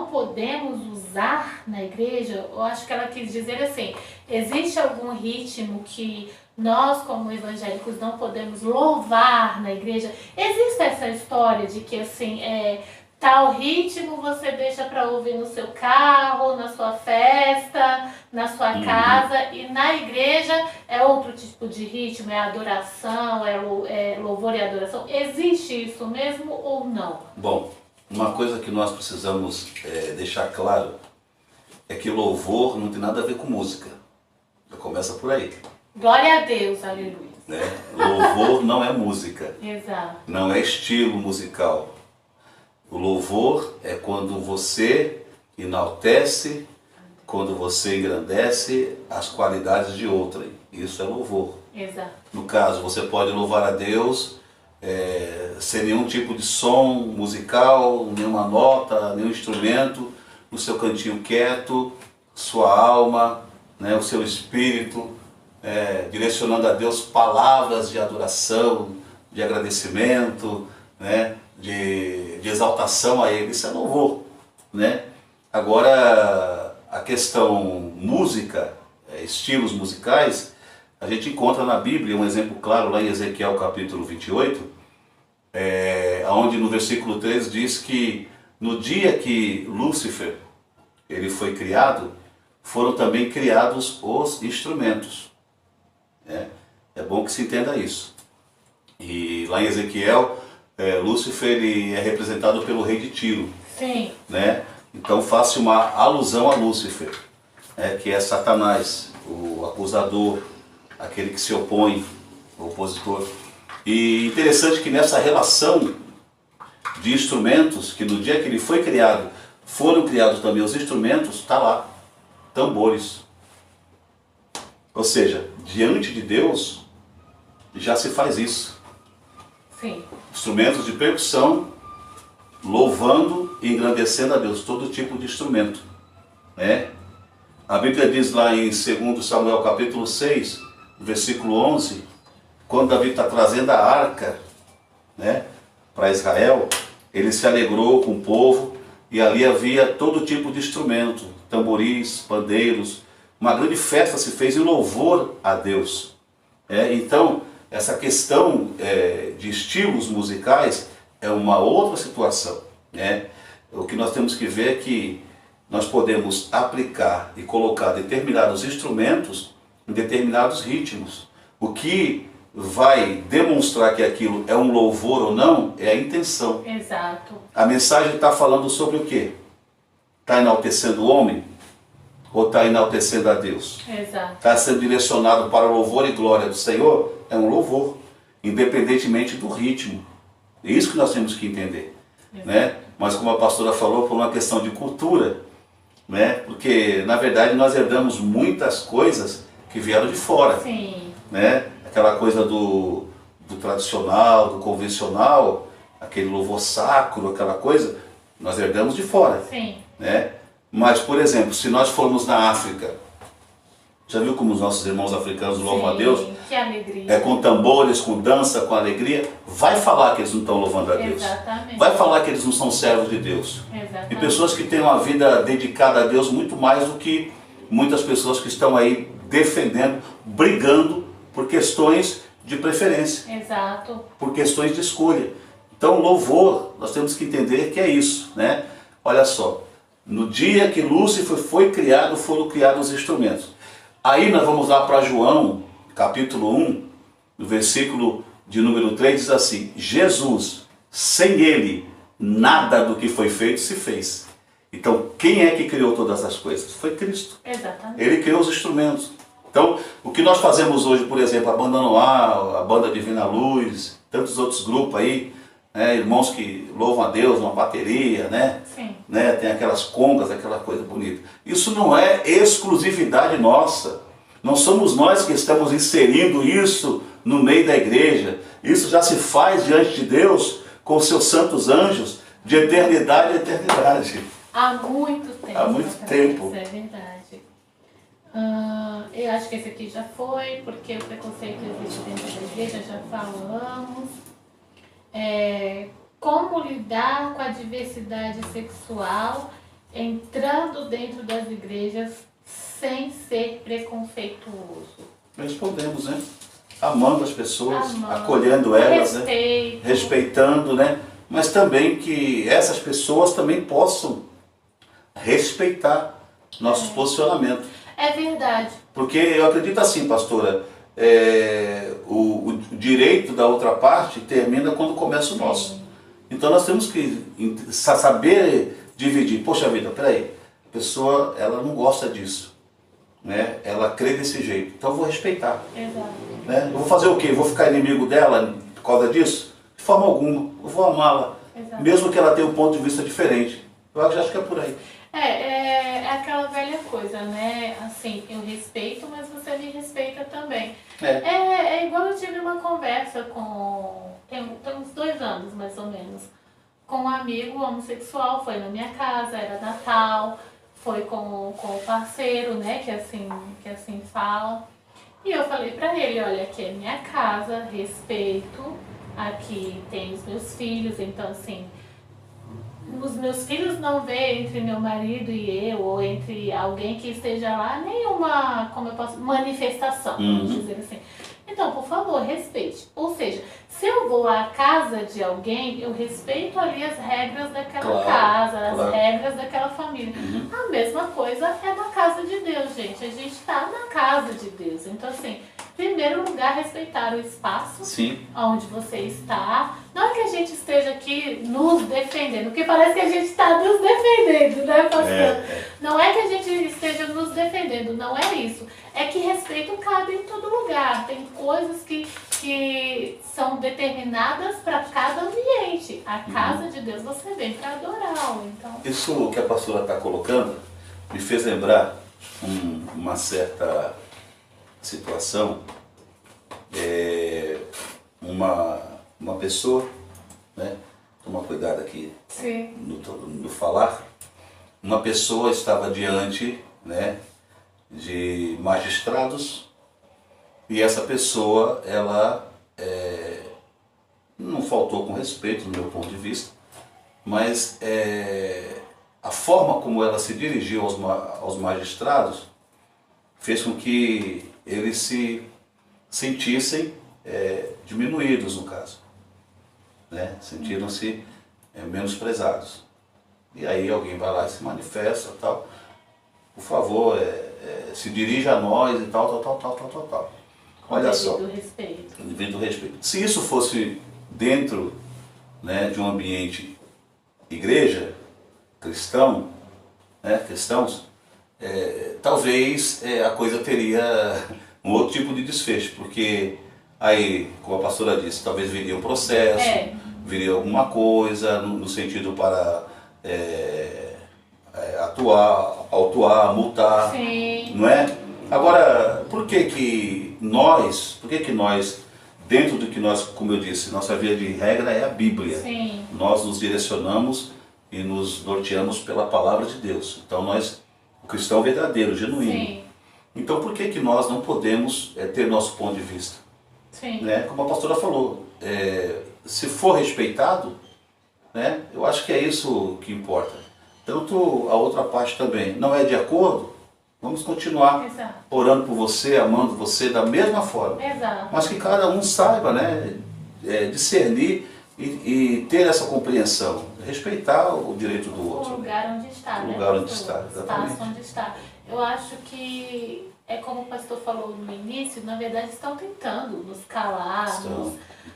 podemos usar na igreja? Eu acho que ela quis dizer assim, existe algum ritmo que nós como evangélicos não podemos louvar na igreja? Existe essa história de que assim, tal ritmo você deixa para ouvir no seu carro, na sua festa, na sua casa, e na igreja é outro tipo de ritmo, é adoração, é louvor e adoração. Existe isso mesmo ou não? Bom, uma coisa que nós precisamos deixar claro é que louvor não tem nada a ver com música. Já começa por aí. Glória a Deus, aleluia. Né? Louvor não é música. Exato. Não é estilo musical. O louvor é quando você enaltece, quando você engrandece as qualidades de outrem. Isso é louvor. Exato. No caso, você pode louvar a Deus sem nenhum tipo de som musical, nenhuma nota, nenhum instrumento, no seu cantinho quieto, sua alma, né, o seu espírito, direcionando a Deus palavras de adoração, de agradecimento, né, de exaltação a Ele. Isso é louvor. Né? Agora, a questão música, estilos musicais, a gente encontra na Bíblia um exemplo claro lá em Ezequiel capítulo 28, onde no versículo 3 diz que no dia que Lúcifer ele foi criado, foram também criados os instrumentos. É bom que se entenda isso. E lá em Ezequiel, Lúcifer ele é representado pelo rei de Tiro, Sim. né? Então faça uma alusão a Lúcifer, né? Que é Satanás, o acusador, aquele que se opõe, o opositor. E interessante que nessa relação de instrumentos, que no dia que ele foi criado, foram criados também os instrumentos, está lá, tambores. Ou seja, diante de Deus já se faz isso. Sim. Instrumentos de percussão, louvando e engrandecendo a Deus, todo tipo de instrumento, né? A Bíblia diz lá em 2 Samuel capítulo 6, versículo 11, quando Davi está trazendo a arca, né, para Israel, ele se alegrou com o povo e ali havia todo tipo de instrumento, tamboris, pandeiros, uma grande festa se fez em louvor a Deus. Então, essa questão de estilos musicais é uma outra situação, né? O que nós temos que ver é que nós podemos aplicar e colocar determinados instrumentos em determinados ritmos. O que vai demonstrar que aquilo é um louvor ou não é a intenção. Exato. A mensagem está falando sobre o quê? Está enaltecendo o homem? Ou está enaltecendo a Deus? Exato. Está sendo direcionado para o louvor e glória do Senhor? É um louvor, independentemente do ritmo. É isso que nós temos que entender, né? Mas como a pastora falou, por uma questão de cultura, né? Porque na verdade nós herdamos muitas coisas que vieram de fora. Sim. Né? Aquela coisa do tradicional, do convencional, aquele louvor sacro, aquela coisa, nós herdamos de fora. Sim. Né? Mas, por exemplo, se nós formos na África, já viu como os nossos irmãos africanos louvam a Deus? Que alegria. Com tambores, com dança, com alegria. Vai falar que eles não estão louvando a Deus. Exatamente. Vai falar que eles não são servos de Deus. Exatamente. E pessoas que têm uma vida dedicada a Deus muito mais do que muitas pessoas que estão aí defendendo, brigando por questões de preferência. Exato. Por questões de escolha. Então, louvor, nós temos que entender que é isso, né? Olha só, no dia que Lúcifer foi criado, foram criados os instrumentos. Aí nós vamos lá para João, capítulo 1, no versículo de número 3, diz assim: Jesus, sem ele, nada do que foi feito se fez. Então, quem é que criou todas as coisas? Foi Cristo. Exatamente. Ele criou os instrumentos. Então, o que nós fazemos hoje, por exemplo, a Banda Noar, a Banda Divina Luz, tantos outros grupos aí, né, irmãos que louvam a Deus, uma bateria, né? Sim. Né, tem aquelas congas, aquela coisa bonita. Isso não é exclusividade nossa. Não somos nós que estamos inserindo isso no meio da igreja. Isso já se faz diante de Deus com os seus santos anjos de eternidade a eternidade. Há muito tempo. Há muito tempo. Isso é verdade. Eu acho que esse aqui já foi, porque o preconceito existe dentro da igreja, já falamos. Como lidar com a diversidade sexual entrando dentro das igrejas sem ser preconceituoso? Respondemos, né? Amando as pessoas, Amando, acolhendo elas, respeito, né? Respeitando, né? Mas também que essas pessoas também possam respeitar nossos posicionamentos. É verdade. Porque eu acredito assim, pastora, o direito da outra parte termina quando começa o nosso. Então nós temos que saber dividir. Poxa vida, peraí, a pessoa ela não gosta disso, né? Ela crê desse jeito, então eu vou respeitar. Exato. Né? Eu vou fazer o quê? Vou ficar inimigo dela por causa disso? De forma alguma, eu vou amá-la, mesmo que ela tenha um ponto de vista diferente. Eu acho que é por aí. É aquela velha coisa, né? Assim, eu respeito, mas você me respeita também. É igual eu tive uma conversa tem uns 2 anos, mais ou menos, com um amigo homossexual, foi na minha casa, era Natal, foi com o parceiro, né, que assim fala. E eu falei pra ele, olha, aqui é minha casa, respeito, aqui tem os meus filhos, então assim, os meus filhos não vê entre meu marido e eu, ou entre alguém que esteja lá, nenhuma, manifestação, vamos dizer assim. Então, por favor, respeite. Ou seja, se eu vou à casa de alguém, eu respeito ali as regras daquela casa, as regras daquela família. A mesma coisa é na casa de Deus, gente. A gente está na casa de Deus. Então, assim, primeiro lugar, respeitar o espaço Sim. onde você está. Não é que a gente esteja aqui nos defendendo, porque parece que a gente está nos defendendo, né, pastor? Não é que a gente esteja nos defendendo, não é isso. É que respeito cabe em todo lugar. Tem coisas que são determinadas para cada ambiente. A casa de Deus você vem para adorá-lo. Então... Isso que a pastora está colocando me fez lembrar uma certa situação. Uma pessoa, né? Toma cuidado aqui no falar. Uma pessoa estava diante, né, de magistrados, e essa pessoa, ela não faltou com respeito, do meu ponto de vista, mas a forma como ela se dirigiu aos magistrados fez com que eles se sentissem diminuídos, no caso, né? Sentiram-se menosprezados. E aí alguém vai lá e se manifesta, tal, por favor, se dirija a nós e tal. Olha só, devido respeito. Se isso fosse dentro, né, de um ambiente igreja, cristão, né, cristãos, talvez a coisa teria um outro tipo de desfecho, porque aí, como a pastora disse, talvez viria um processo, viria alguma coisa no sentido para autuar, multar, Sim. não é? Agora, por que nós, dentro do que nós, como eu disse, nossa via de regra é a Bíblia. Sim. Nós nos direcionamos e nos norteamos pela palavra de Deus. Então o cristão verdadeiro, genuíno. Sim. Então por que nós não podemos ter nosso ponto de vista? Sim. Né? Como a pastora falou, se for respeitado, né, eu acho que é isso que importa. Tanto a outra parte também. Não é de acordo? Vamos continuar orando por você, amando você da mesma forma. Exato. Mas que cada um saiba, né, discernir e ter essa compreensão. Respeitar o direito do outro. O lugar onde está, o lugar onde está, exatamente. O espaço onde está. Eu acho que é como o pastor falou no início, na verdade estão tentando nos calar,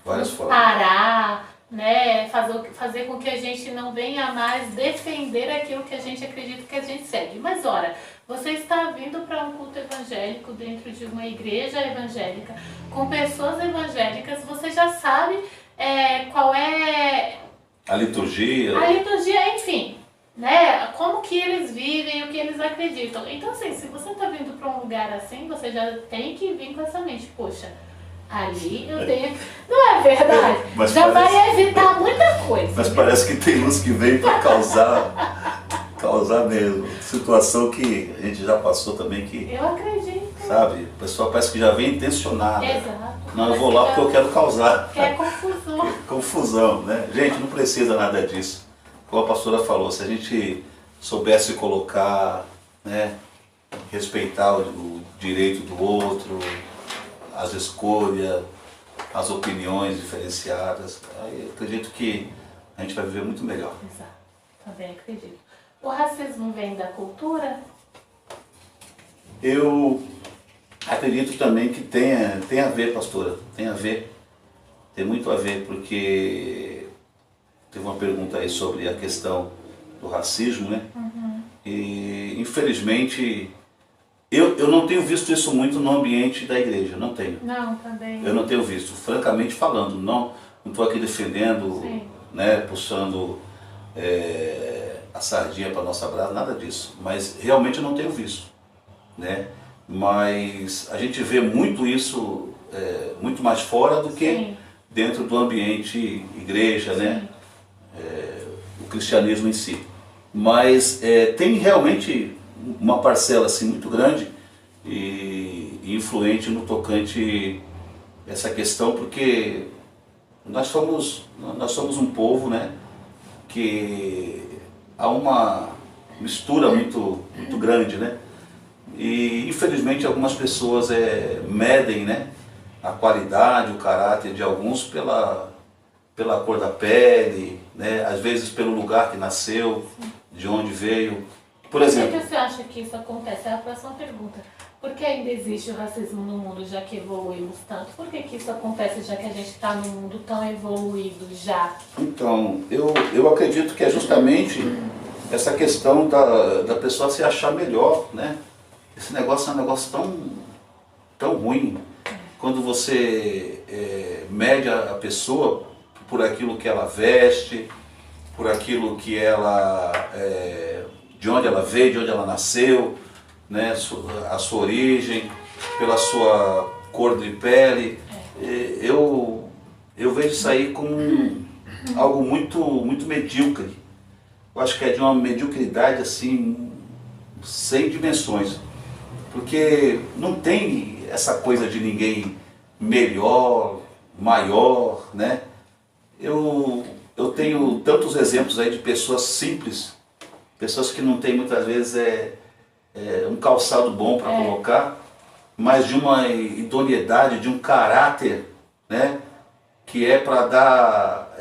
nos parar, né? Fazer com que a gente não venha mais defender aquilo que a gente acredita que a gente segue. Mas ora, você está vindo para um culto evangélico dentro de uma igreja evangélica, com pessoas evangélicas, você já sabe qual é a liturgia. A liturgia, enfim, né? Como que eles vivem, o que eles acreditam. Então, assim, se você está vindo para um lugar assim, você já tem que vir com essa mente. Poxa, ali eu tenho... Não é verdade? Mas já vai evitar muita coisa. Mas parece que tem uns que vêm para causar mesmo. Situação que a gente já passou também que... Eu acredito. Sabe? O pessoal parece que já vem intencionado. Exato. Não, eu vou lá porque eu quero causar. Quer confusão. Confusão, né? Gente, não precisa nada disso. Como a pastora falou, se a gente soubesse colocar, né, respeitar o direito do outro, as escolhas, as opiniões diferenciadas, aí eu acredito que a gente vai viver muito melhor. Exato, também acredito. O racismo vem da cultura? Eu acredito também que tem a ver, pastora, tem muito a ver, porque teve uma pergunta aí sobre a questão do racismo, né? Uhum. E infelizmente eu não tenho visto isso muito no ambiente da igreja, não tenho. Não, também. Eu não tenho visto, francamente falando, não estou aqui defendendo, né, puxando a sardinha para nossa brasa, nada disso, mas realmente eu não tenho visto, né? Mas a gente vê muito isso, muito mais fora do que dentro do ambiente igreja, né? O cristianismo em si. Mas tem realmente uma parcela assim, muito grande e influente no tocante essa questão, porque nós somos um povo, né, que há uma mistura muito grande, né? E infelizmente algumas pessoas medem, né, a qualidade, o caráter de alguns pela cor da pele, né, às vezes pelo lugar que nasceu, de onde veio. Por exemplo... Por que você acha que isso acontece? É a próxima pergunta. Por que ainda existe o racismo no mundo, já que evoluímos tanto? Por que que isso acontece, já que a gente está num mundo tão evoluído já? Então, eu acredito que é justamente essa questão da pessoa se achar melhor, né? Esse negócio é um negócio tão ruim. Quando você mede a pessoa por aquilo que ela veste, por aquilo que ela, de onde ela veio, de onde ela nasceu, né, a sua origem, pela sua cor de pele. Eu vejo isso aí como algo muito medíocre. Eu acho que é de uma mediocridade assim, sem dimensões. Porque não tem essa coisa de ninguém melhor, maior, né? Eu tenho tantos exemplos aí de pessoas simples, pessoas que não têm muitas vezes um calçado bom para colocar, mas de uma idoneidade, de um caráter, né, que é para dar,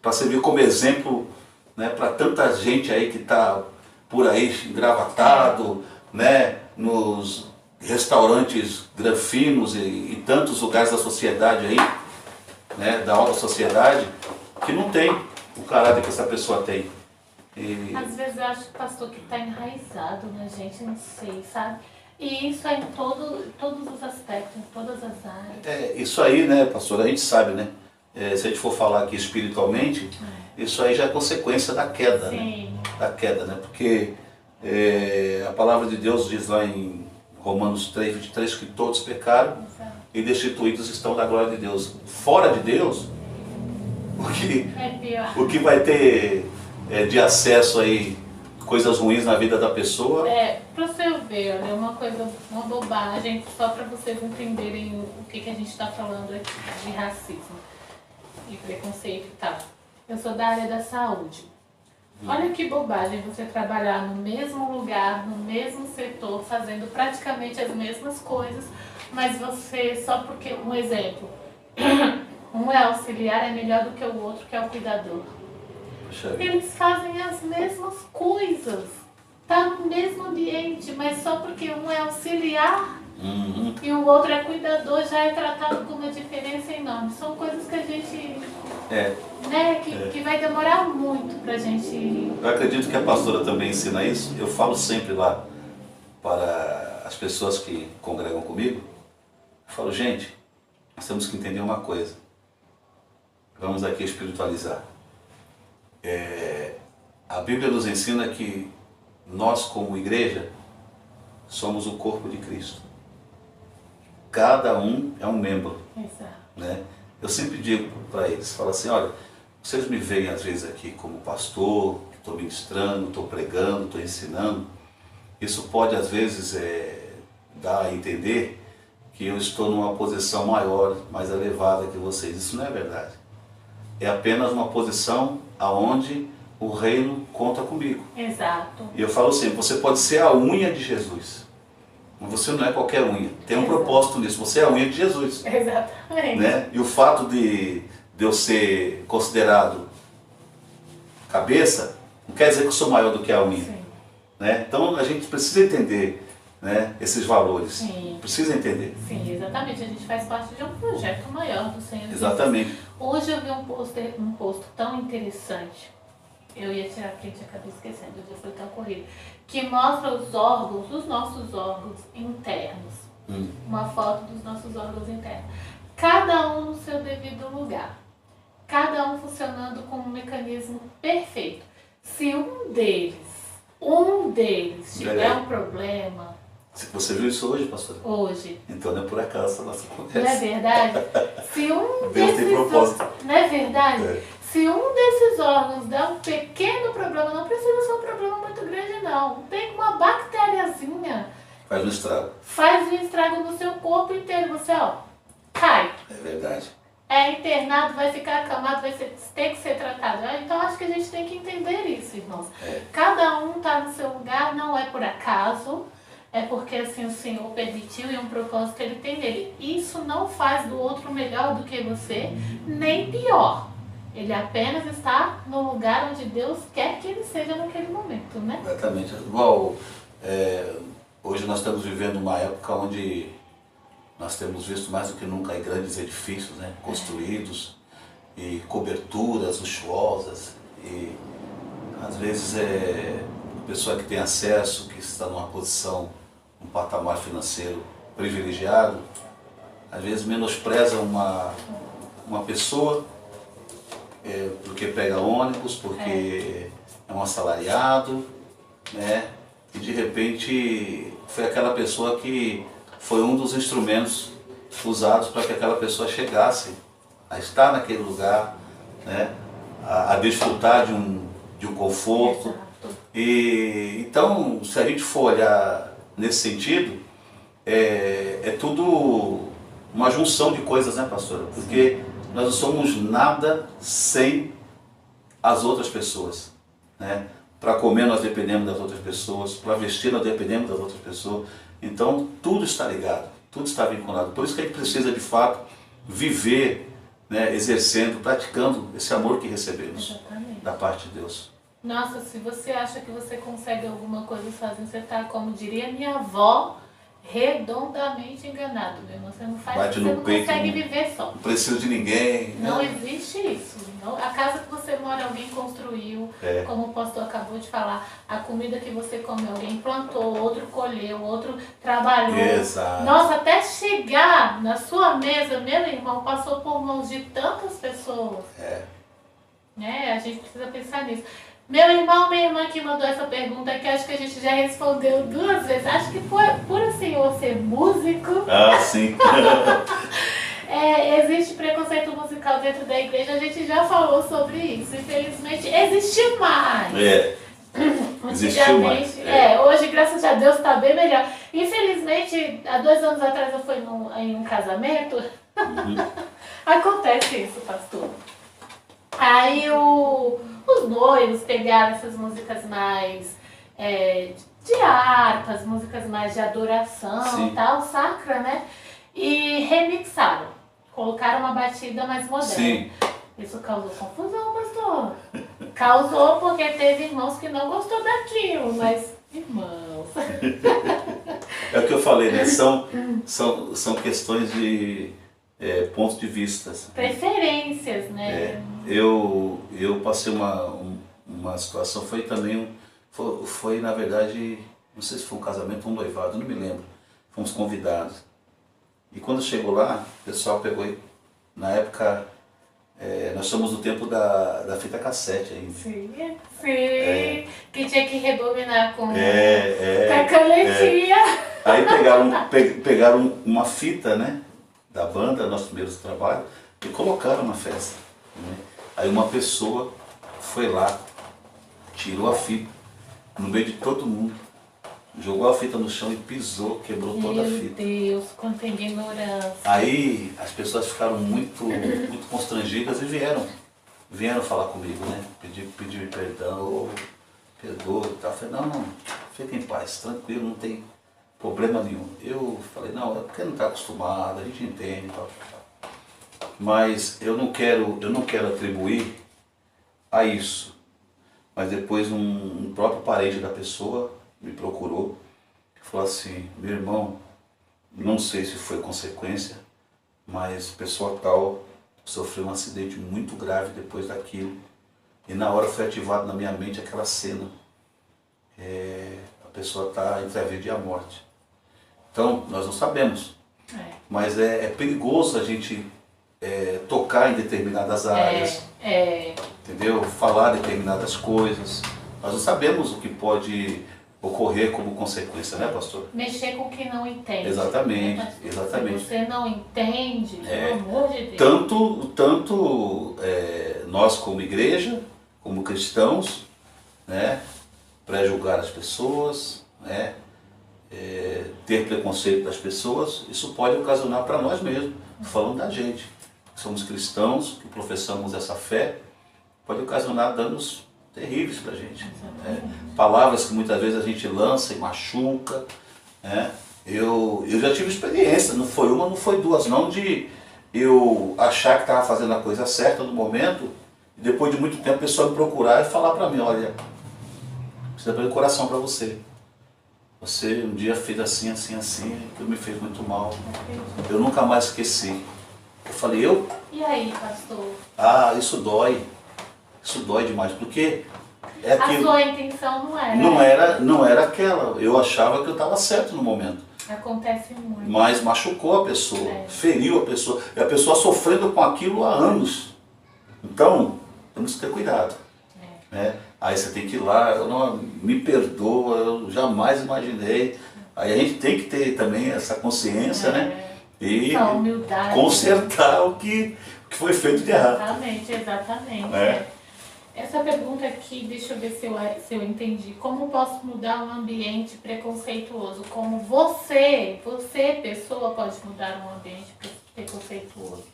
para servir como exemplo, né, para tanta gente aí que está por aí engravatado, né, nos restaurantes granfinos e tantos lugares da sociedade aí, né, da alta sociedade, que não tem o caráter que essa pessoa tem. Às vezes eu acho, pastor, que está enraizado na gente, não sei, sabe? E isso é em todos os aspectos, em todas as áreas. Isso aí, né, pastor, a gente sabe, né? Se a gente for falar aqui espiritualmente, isso aí já é consequência da queda, né? Da queda, né? Porque a palavra de Deus diz lá em Romanos 3:23 que todos pecaram e destituídos estão da glória de Deus. Fora de Deus, o que vai ter de acesso aí, coisas ruins na vida da pessoa. Para você ver, olha, uma bobagem, só para vocês entenderem o que a gente está falando aqui de racismo e preconceito e tal. Eu sou da área da saúde. Olha que bobagem você trabalhar no mesmo lugar, no mesmo setor, fazendo praticamente as mesmas coisas, mas você, só porque, um exemplo, um é auxiliar, é melhor do que o outro, que é o cuidador. Eles fazem as mesmas coisas, tá no mesmo ambiente, mas só porque um é auxiliar e o outro é cuidador, já é tratado com uma diferença enorme. São coisas que a gente, que vai demorar muito pra gente... Eu acredito que a pastora também ensina isso. Eu falo sempre lá para as pessoas que congregam comigo, eu falo, gente, nós temos que entender uma coisa. Vamos aqui espiritualizar. A Bíblia nos ensina que nós, como igreja, somos o corpo de Cristo. Cada um é um membro. Exato. Né? Eu sempre digo para eles, falo assim, olha, vocês me veem às vezes aqui como pastor, estou ministrando, estou pregando, estou ensinando. Isso pode às vezes dar a entender que eu estou numa posição maior, mais elevada que vocês. Isso não é verdade. É apenas uma posição aonde o reino conta comigo. Exato. E eu falo sempre, você pode ser a unha de Jesus, mas você não é qualquer unha. Tem um propósito nisso, você é a unha de Jesus. Exatamente. Né? E o fato de eu ser considerado cabeça, não quer dizer que eu sou maior do que a unha. Né? Então a gente precisa entender, né, esses valores. Sim. Precisa entender. Sim, exatamente. A gente faz parte de um projeto maior do Senhor. Exatamente. Hoje eu vi um post tão interessante. Eu ia tirar print e acabei esquecendo, o dia foi tão corrido. Que mostra os órgãos, os nossos órgãos internos. Uma foto dos nossos órgãos internos. Cada um no seu devido lugar. Cada um funcionando com um mecanismo perfeito. Se um deles tiver um problema... Você viu isso hoje, pastor? Hoje. Então não é por acaso a nossa conversa. Não é verdade? Se um Deus tem propósito. Não é verdade? Se um desses órgãos der um pequeno problema, não precisa ser um problema muito grande não. Tem uma bactériazinha. Faz um estrago. Faz um estrago no seu corpo inteiro. Você, cai. É verdade. É internado, vai ficar acamado, tem que ser tratado. Então acho que a gente tem que entender isso, irmãos. Cada um está no seu lugar, não é por acaso. É porque assim o Senhor permitiu e um propósito Ele tem nele. Isso não faz do outro melhor do que você, nem pior. Ele apenas está no lugar onde Deus quer que ele seja naquele momento, né? Exatamente. Igual hoje nós estamos vivendo uma época onde nós temos visto mais do que nunca aí grandes edifícios, né, construídos e coberturas luxuosas, e às vezes a pessoa que tem acesso, que está numa posição, um patamar financeiro privilegiado, às vezes menospreza uma pessoa porque pega ônibus, porque é um assalariado, né? E de repente foi aquela pessoa que foi um dos instrumentos usados para que aquela pessoa chegasse a estar naquele lugar, né? A desfrutar de um conforto. E então, se a gente for olhar nesse sentido, é tudo uma junção de coisas, né, pastora? Porque nós não somos nada sem as outras pessoas, né? Para comer nós dependemos das outras pessoas, para vestir nós dependemos das outras pessoas. Então tudo está ligado, tudo está vinculado. Por isso que a gente precisa de fato viver, né, exercendo, praticando esse amor que recebemos. Exatamente. Da parte de Deus. Nossa, se você acha que você consegue alguma coisa sozinho, você está, como diria minha avó, redondamente enganado, meu irmão. Você não faz, Bate você no não peito, consegue não viver só. Não preciso de ninguém. Não né? existe isso. Não, a casa que você mora, alguém construiu, como o pastor acabou de falar. A comida que você come, alguém plantou, outro colheu, outro trabalhou. Exato. Nossa, até chegar na sua mesa, meu irmão, passou por mãos de tantas pessoas. Né? A gente precisa pensar nisso. Meu irmão, minha irmã que mandou essa pergunta, que acho que a gente já respondeu 2 vezes. Acho que por o senhor ser músico... Ah, sim. existe preconceito musical dentro da igreja, a gente já falou sobre isso. Infelizmente, existe mais. Existiu mais. Hoje, graças a Deus, está bem melhor. Infelizmente, há 2 anos atrás eu fui em um casamento. Acontece isso, pastor. Aí os noivos pegaram essas músicas mais de harpas, músicas mais de adoração, tal, sacra, né? E remixaram. Colocaram uma batida mais moderna. Sim. Isso causou confusão, pastor. Causou porque teve irmãos que não gostou daquilo, mas irmãos. É o que eu falei, né? São questões de pontos de vista. Preferências, né? Eu passei uma situação, foi também, foi na verdade, não sei se foi um casamento ou um noivado, não me lembro. Fomos convidados. E quando chegou lá, o pessoal pegou, na época, nós somos no tempo da fita cassete ainda. Sim. Que tinha que rebobinar com a canetinha. Aí pegaram uma fita, né, da banda, nosso primeiro trabalho, e colocaram na festa. Né? Aí uma pessoa foi lá, tirou a fita, no meio de todo mundo, jogou a fita no chão e pisou, quebrou toda a fita. Meu Deus, quanta ignorância. Aí as pessoas ficaram muito constrangidas e vieram falar comigo, né? Pedir perdão, perdoa e tal. Eu falei, não, fica em paz, tranquilo, não tem problema nenhum. Eu falei, não, é porque não está acostumado, a gente entende e tal. Mas eu não quero atribuir a isso. Mas depois um próprio parente da pessoa me procurou e falou assim, meu irmão, não sei se foi consequência, mas pessoa tal sofreu um acidente muito grave depois daquilo. E na hora foi ativado na minha mente aquela cena. A pessoa está entre a vida e a morte. Então, nós não sabemos. Mas é perigoso a gente tocar em determinadas áreas. Entendeu? Falar determinadas coisas. Nós não sabemos o que pode ocorrer como consequência, né, pastor? Mexer com o que não entende. Exatamente, Né, exatamente. Se você não entende, pelo amor de Deus. Tanto nós como igreja, como cristãos, né, pré-julgar as pessoas, né, ter preconceito das pessoas, isso pode ocasionar para nós mesmos, falando da gente, que somos cristãos, que professamos essa fé, pode ocasionar danos terríveis para a gente. Palavras que muitas vezes a gente lança e machuca. Eu já tive experiência, não foi uma, não foi duas, não, de eu achar que estava fazendo a coisa certa no momento, e depois de muito tempo a pessoa me procurar e falar para mim, olha, precisa abrir o coração para você. você um dia fez assim, assim, assim, que me fez muito mal. Eu nunca mais esqueci. Eu falei, eu? E aí, pastor? Ah, isso dói. Isso dói demais, porque é aquilo. A sua intenção não era. Não era aquela. Eu achava que eu estava certo no momento. Acontece muito. Mas machucou a pessoa, feriu a pessoa. E a pessoa sofrendo com aquilo há anos. Então, temos que ter cuidado. Né? Aí você tem que ir lá, eu não, me perdoa, eu jamais imaginei. Aí a gente tem que ter também essa consciência, né? E essa humildade, consertar o que foi feito de errado. Exatamente, exatamente. Essa pergunta aqui, deixa eu ver se eu entendi. Como posso mudar um ambiente preconceituoso? Como você, pessoa, pode mudar um ambiente preconceituoso?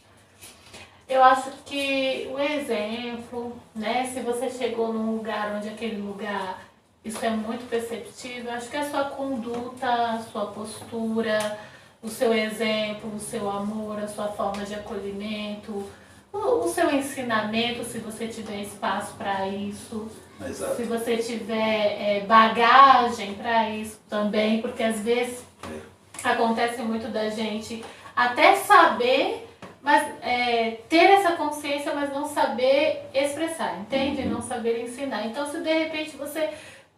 Eu acho que o exemplo, né? Se você chegou num lugar onde aquele lugar, isso é muito perceptível, acho que a sua conduta, a sua postura, o seu exemplo, o seu amor, a sua forma de acolhimento, o seu ensinamento, se você tiver espaço para isso, Exato. Se você tiver bagagem para isso também, porque às vezes acontece muito da gente até saber, mas ter essa consciência, mas não saber expressar, entende? Não saber ensinar. Então, se de repente você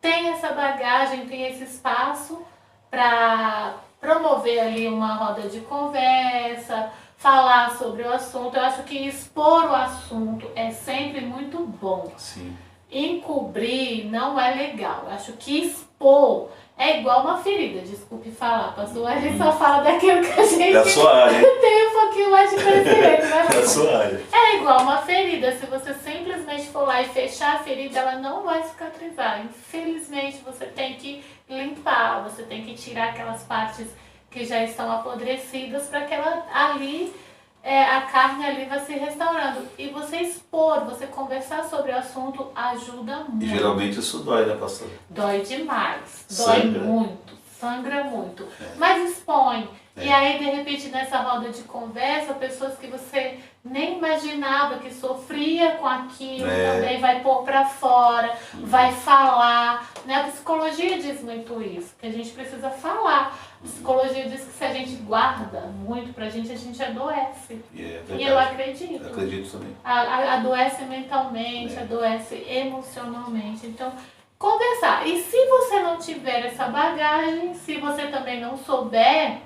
tem essa bagagem, tem esse espaço para promover ali uma roda de conversa, falar sobre o assunto, eu acho que expor o assunto é sempre muito bom. Sim. Encobrir não é legal. Eu acho que expor é igual uma ferida, desculpe falar, pastor, a gente só fala daquilo que a gente da sua área. tem um pouquinho mais de conhecimento, né? Da sua área. É igual uma ferida, se você simplesmente for lá e fechar a ferida, ela não vai cicatrizar. Infelizmente, você tem que limpar, você tem que tirar aquelas partes que já estão apodrecidas para que ela ali, a carne ali vai se restaurando. E você expor, você conversar sobre o assunto ajuda muito. E geralmente isso dói, né, pastor? Dói demais, Sangra. dói muito, sangra muito. Mas expõe. E aí, de repente, nessa roda de conversa, pessoas que você nem imaginava que sofria com aquilo, também vai pôr pra fora, vai falar. Né? A psicologia diz muito isso, que a gente precisa falar. A psicologia diz que se a gente guarda muito pra gente, a gente adoece. E eu acredito. Eu acredito também. Adoece mentalmente, adoece emocionalmente. Então, conversar. E se você não tiver essa bagagem, se você também não souber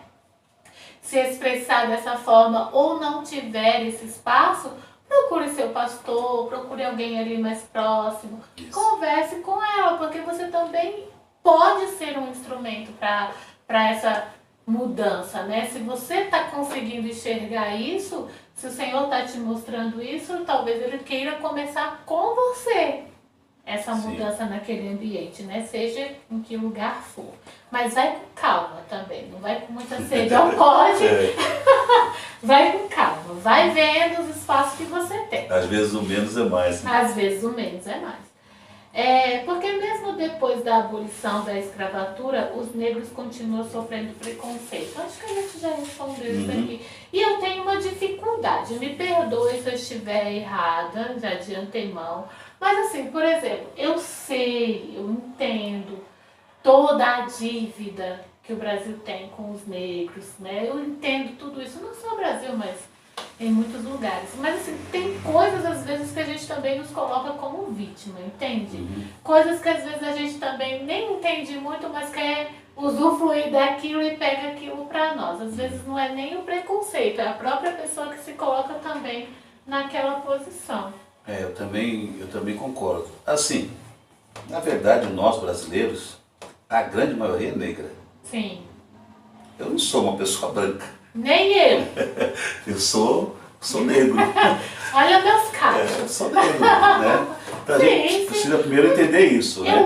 se expressar dessa forma ou não tiver esse espaço, procure seu pastor, procure alguém ali mais próximo, converse com ela, porque você também pode ser um instrumento para essa mudança, né? Se você está conseguindo enxergar isso, se o Senhor está te mostrando isso, talvez Ele queira começar com você essa mudança naquele ambiente, né? Seja em que lugar for. Mas vai com calma também, não vai com muita sede ao pote. Vai com calma, vai vendo os espaços que você tem. Às vezes o menos é mais. Né? Às vezes o menos é mais. Porque mesmo depois da abolição da escravatura, os negros continuam sofrendo preconceito. Acho que a gente já respondeu isso aqui. E eu tenho uma dificuldade, me perdoe se eu estiver errada, já de antemão. Mas assim, por exemplo, eu sei, eu entendo toda a dívida que o Brasil tem com os negros, né? Eu entendo tudo isso, não só no Brasil, mas em muitos lugares. Mas assim, tem coisas às vezes que a gente também nos coloca como vítima, entende? Coisas que às vezes a gente também nem entende muito, mas quer usufruir daquilo e pega aquilo pra nós. Às vezes não é nem o preconceito, é a própria pessoa que se coloca também naquela posição. Eu também concordo. Assim, na verdade, nós brasileiros, a grande maioria é negra. Sim. Eu não sou uma pessoa branca. Nem eu. Eu sou negro. Olha meus casos. Eu sou negro, né? Então a gente precisa primeiro entender isso, né?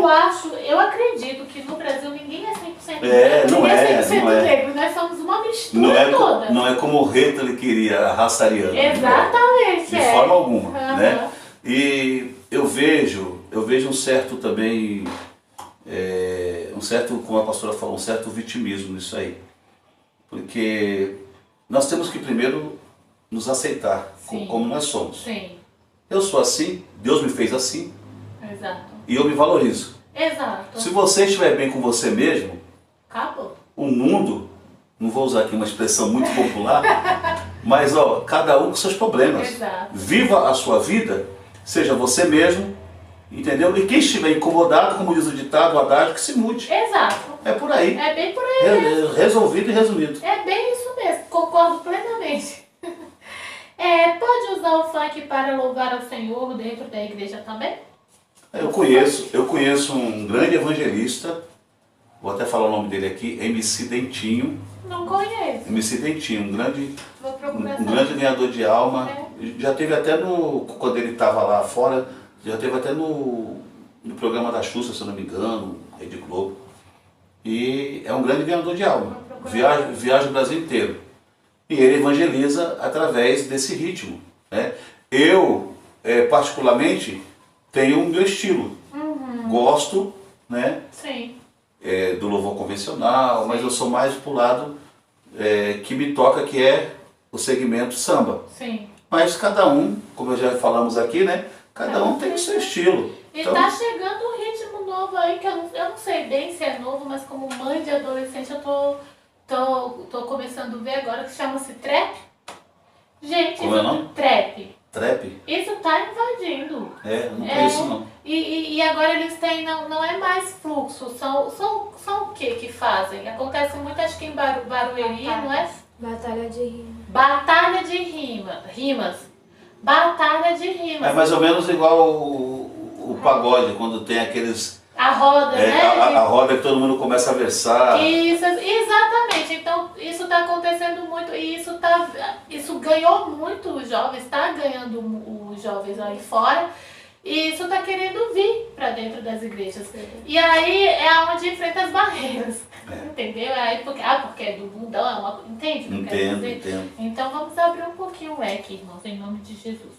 Eu acredito que no Brasil ninguém é 100% negro. Não é 100% negro. Nós somos uma mistura toda. Não é como o Rita ele queria, a raça ariana. Exatamente. De forma alguma, né? E eu vejo um certo também, como a pastora falou, um certo vitimismo nisso aí. Porque nós temos que primeiro nos aceitar como nós somos. Sim. Eu sou assim, Deus me fez assim. Exato. E eu me valorizo. Exato. Se você estiver bem com você mesmo, Acabou. O mundo, não vou usar aqui uma expressão muito popular, mas ó, cada um com seus problemas. Exato. Viva a sua vida, seja você mesmo, entendeu? E quem estiver incomodado, como diz o ditado, o adágio, que se mude. Exato. É por aí. É bem por aí mesmo. Resolvido e resumido. É bem isso mesmo, concordo plenamente. Pode usar o funk para louvar ao Senhor dentro da igreja também? Eu conheço um grande evangelista, vou até falar o nome dele aqui, MC Dentinho. Não conheço. MC Dentinho, Vou procurar um grande ganhador de alma. É. Já teve até quando ele estava lá fora, já teve até no programa da Xuxa, se eu não me engano, Rede Globo. E é um grande ganhador de alma. Viaja o Brasil inteiro. E ele evangeliza através desse ritmo, né? Eu, particularmente, tenho o meu estilo. Gosto, né? Sim. Do louvor convencional, mas eu sou mais pro lado que me toca, que é o segmento samba. Sim. Mas cada um, como já falamos aqui, né? Cada um tem o seu estilo. E Então, tá chegando um ritmo novo aí, que eu não sei bem se é novo, mas como mãe de adolescente eu tô começando a ver agora, que chama-se trap. Gente, Como é o nome? Trap. trap? Isso tá invadindo. Eu não conheço não. E agora eles têm, não é mais fluxo, são o que fazem? Acontece muito, acho que em Barueri, não é? Batalha de rima. Batalha de rimas. Batalha de rimas. É mais ou menos igual o pagode, quando tem aqueles... A roda, né? A roda que todo mundo começa a versar. Isso, exatamente. Então, isso está acontecendo muito e isso ganhou muito os jovens, está ganhando os jovens aí fora. E isso está querendo vir para dentro das igrejas. E aí é onde enfrenta as barreiras. Entendeu? Aí porque é do mundão, entende o que eu quero dizer? Entendo. Então vamos abrir um pouquinho o leque, irmãos, em nome de Jesus.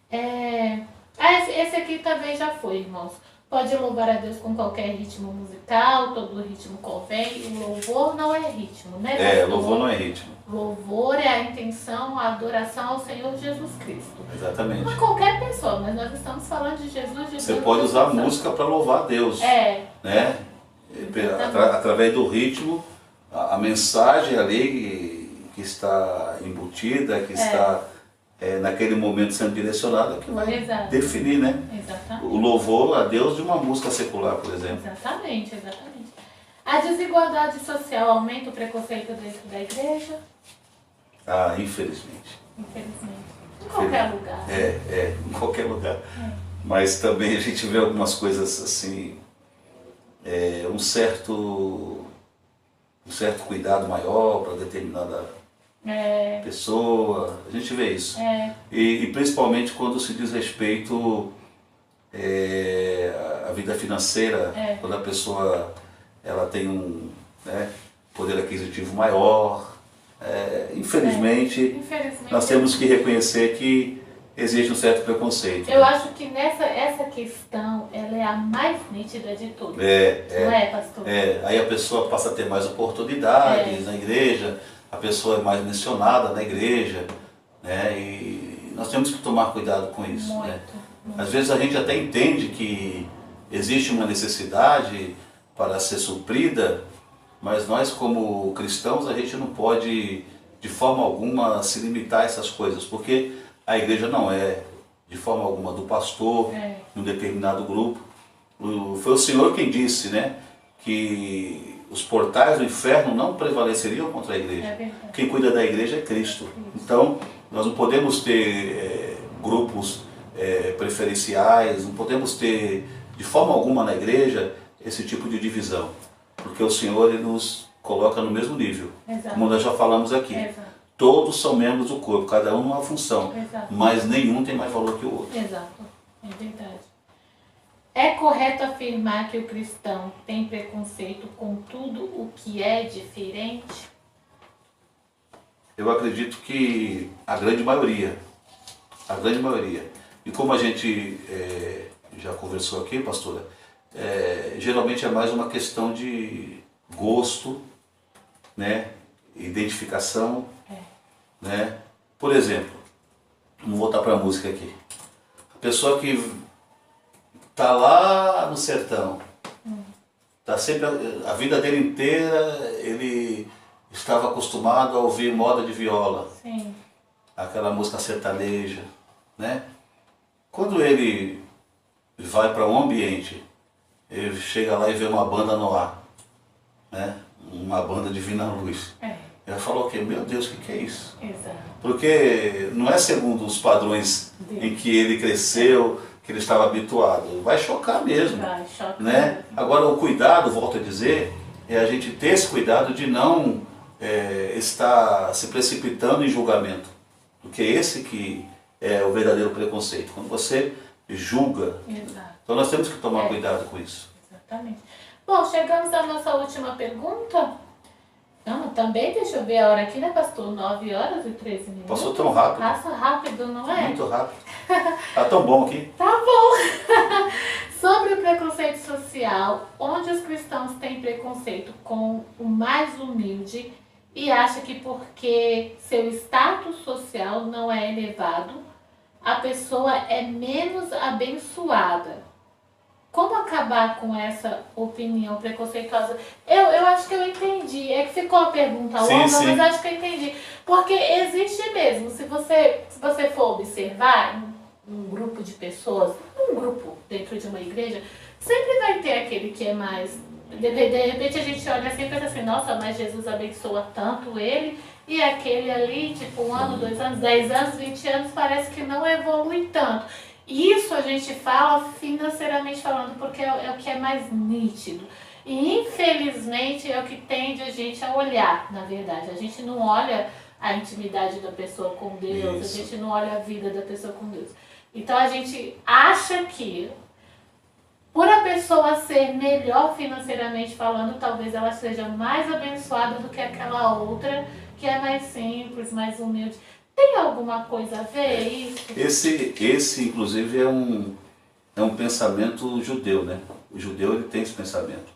Esse aqui também já foi, irmãos. Pode louvar a Deus com qualquer ritmo musical, todo ritmo convém. O louvor não é ritmo, né? pastor? Louvor não é ritmo. Louvor é a intenção, a adoração ao Senhor Jesus Cristo. Exatamente. Não é qualquer pessoa, mas nós estamos falando de Jesus. Você pode usar a música para louvar a Deus. Né? Através do ritmo, a mensagem ali que está embutida, que está naquele momento sendo direcionada, que vai definir, né? Exatamente. O louvor a Deus de uma música secular, por exemplo. Exatamente. A desigualdade social aumenta o preconceito dentro da igreja? Infelizmente. Em qualquer lugar. Em qualquer lugar. Mas também a gente vê algumas coisas assim, um certo cuidado maior para determinada pessoa, a gente vê isso. E principalmente quando se diz respeito à vida financeira, quando a pessoa ela tem um poder aquisitivo maior. Infelizmente, nós temos que reconhecer que existe um certo preconceito. Eu acho que essa questão ela é a mais nítida de todas. Não é, pastor? Aí a pessoa passa a ter mais oportunidades na igreja, a pessoa é mais mencionada na igreja, né? E nós temos que tomar cuidado com isso. Muito. Às vezes a gente até entende que existe uma necessidade para ser suprida, mas nós como cristãos a gente não pode de forma alguma se limitar a essas coisas, porque a igreja não é de forma alguma do pastor, em um determinado grupo. Foi o Senhor quem disse, né, que os portais do inferno não prevaleceriam contra a igreja. Quem cuida da igreja é Cristo. Então, nós não podemos ter grupos preferenciais, não podemos ter de forma alguma na igreja esse tipo de divisão, porque o Senhor ele nos coloca no mesmo nível. Como nós já falamos aqui. Todos são membros do corpo, cada um numa função, mas nenhum tem mais valor que o outro. Exato, é verdade. É correto afirmar que o cristão tem preconceito com tudo o que é diferente? Eu acredito que a grande maioria. E como a gente já conversou aqui, pastora, geralmente é mais uma questão de gosto, né? Identificação, né? Por exemplo, vamos voltar para a música aqui. A pessoa que está lá no sertão, Tá sempre, a vida dele inteira ele estava acostumado a ouvir moda de viola, Sim. aquela música sertaneja, né? Quando ele vai para um ambiente, ele chega lá e vê uma banda no ar, né? Uma banda Divina Luz. É. Ele falou que, meu Deus, o que é isso? Exato. Porque não é segundo os padrões em que ele cresceu, que ele estava habituado. Vai chocar mesmo. Vai, choque. Né? Agora o cuidado, volto a dizer, é a gente ter esse cuidado de não estar se precipitando em julgamento. Porque esse que é o verdadeiro preconceito. Quando você julga. Exato. Então nós temos que tomar cuidado com isso. Exatamente. Bom, chegamos à nossa última pergunta. Não, também, deixa eu ver a hora aqui, né, pastor? 9 horas e 13 minutos. Passou tão rápido. Passa rápido, não é? Muito rápido. Tá tão bom aqui. Tá bom. Sobre o preconceito social, onde os cristãos têm preconceito com o mais humilde e acha que porque seu status social não é elevado, a pessoa é menos abençoada. Como acabar com essa opinião preconceituosa? Eu acho que eu entendi. É que ficou a pergunta longa, sim. mas acho que eu entendi. Porque existe mesmo. Se você for observar um grupo de pessoas, um grupo dentro de uma igreja, sempre vai ter aquele que é mais... De repente a gente olha assim e pensa assim, nossa, mas Jesus abençoa tanto ele, e aquele ali, tipo 1 ano, 2 anos, 10 anos, 20 anos, parece que não evolui tanto. Isso a gente fala financeiramente falando, porque é o que é mais nítido. E infelizmente é o que tende a gente a olhar, na verdade. A gente não olha a intimidade da pessoa com Deus, Isso. a gente não olha a vida da pessoa com Deus. Então a gente acha que, por a pessoa ser melhor financeiramente falando, talvez ela seja mais abençoada do que aquela outra que é mais simples, mais humilde. Tem alguma coisa a ver isso? Esse inclusive, é um pensamento judeu, né? O judeu ele tem esse pensamento.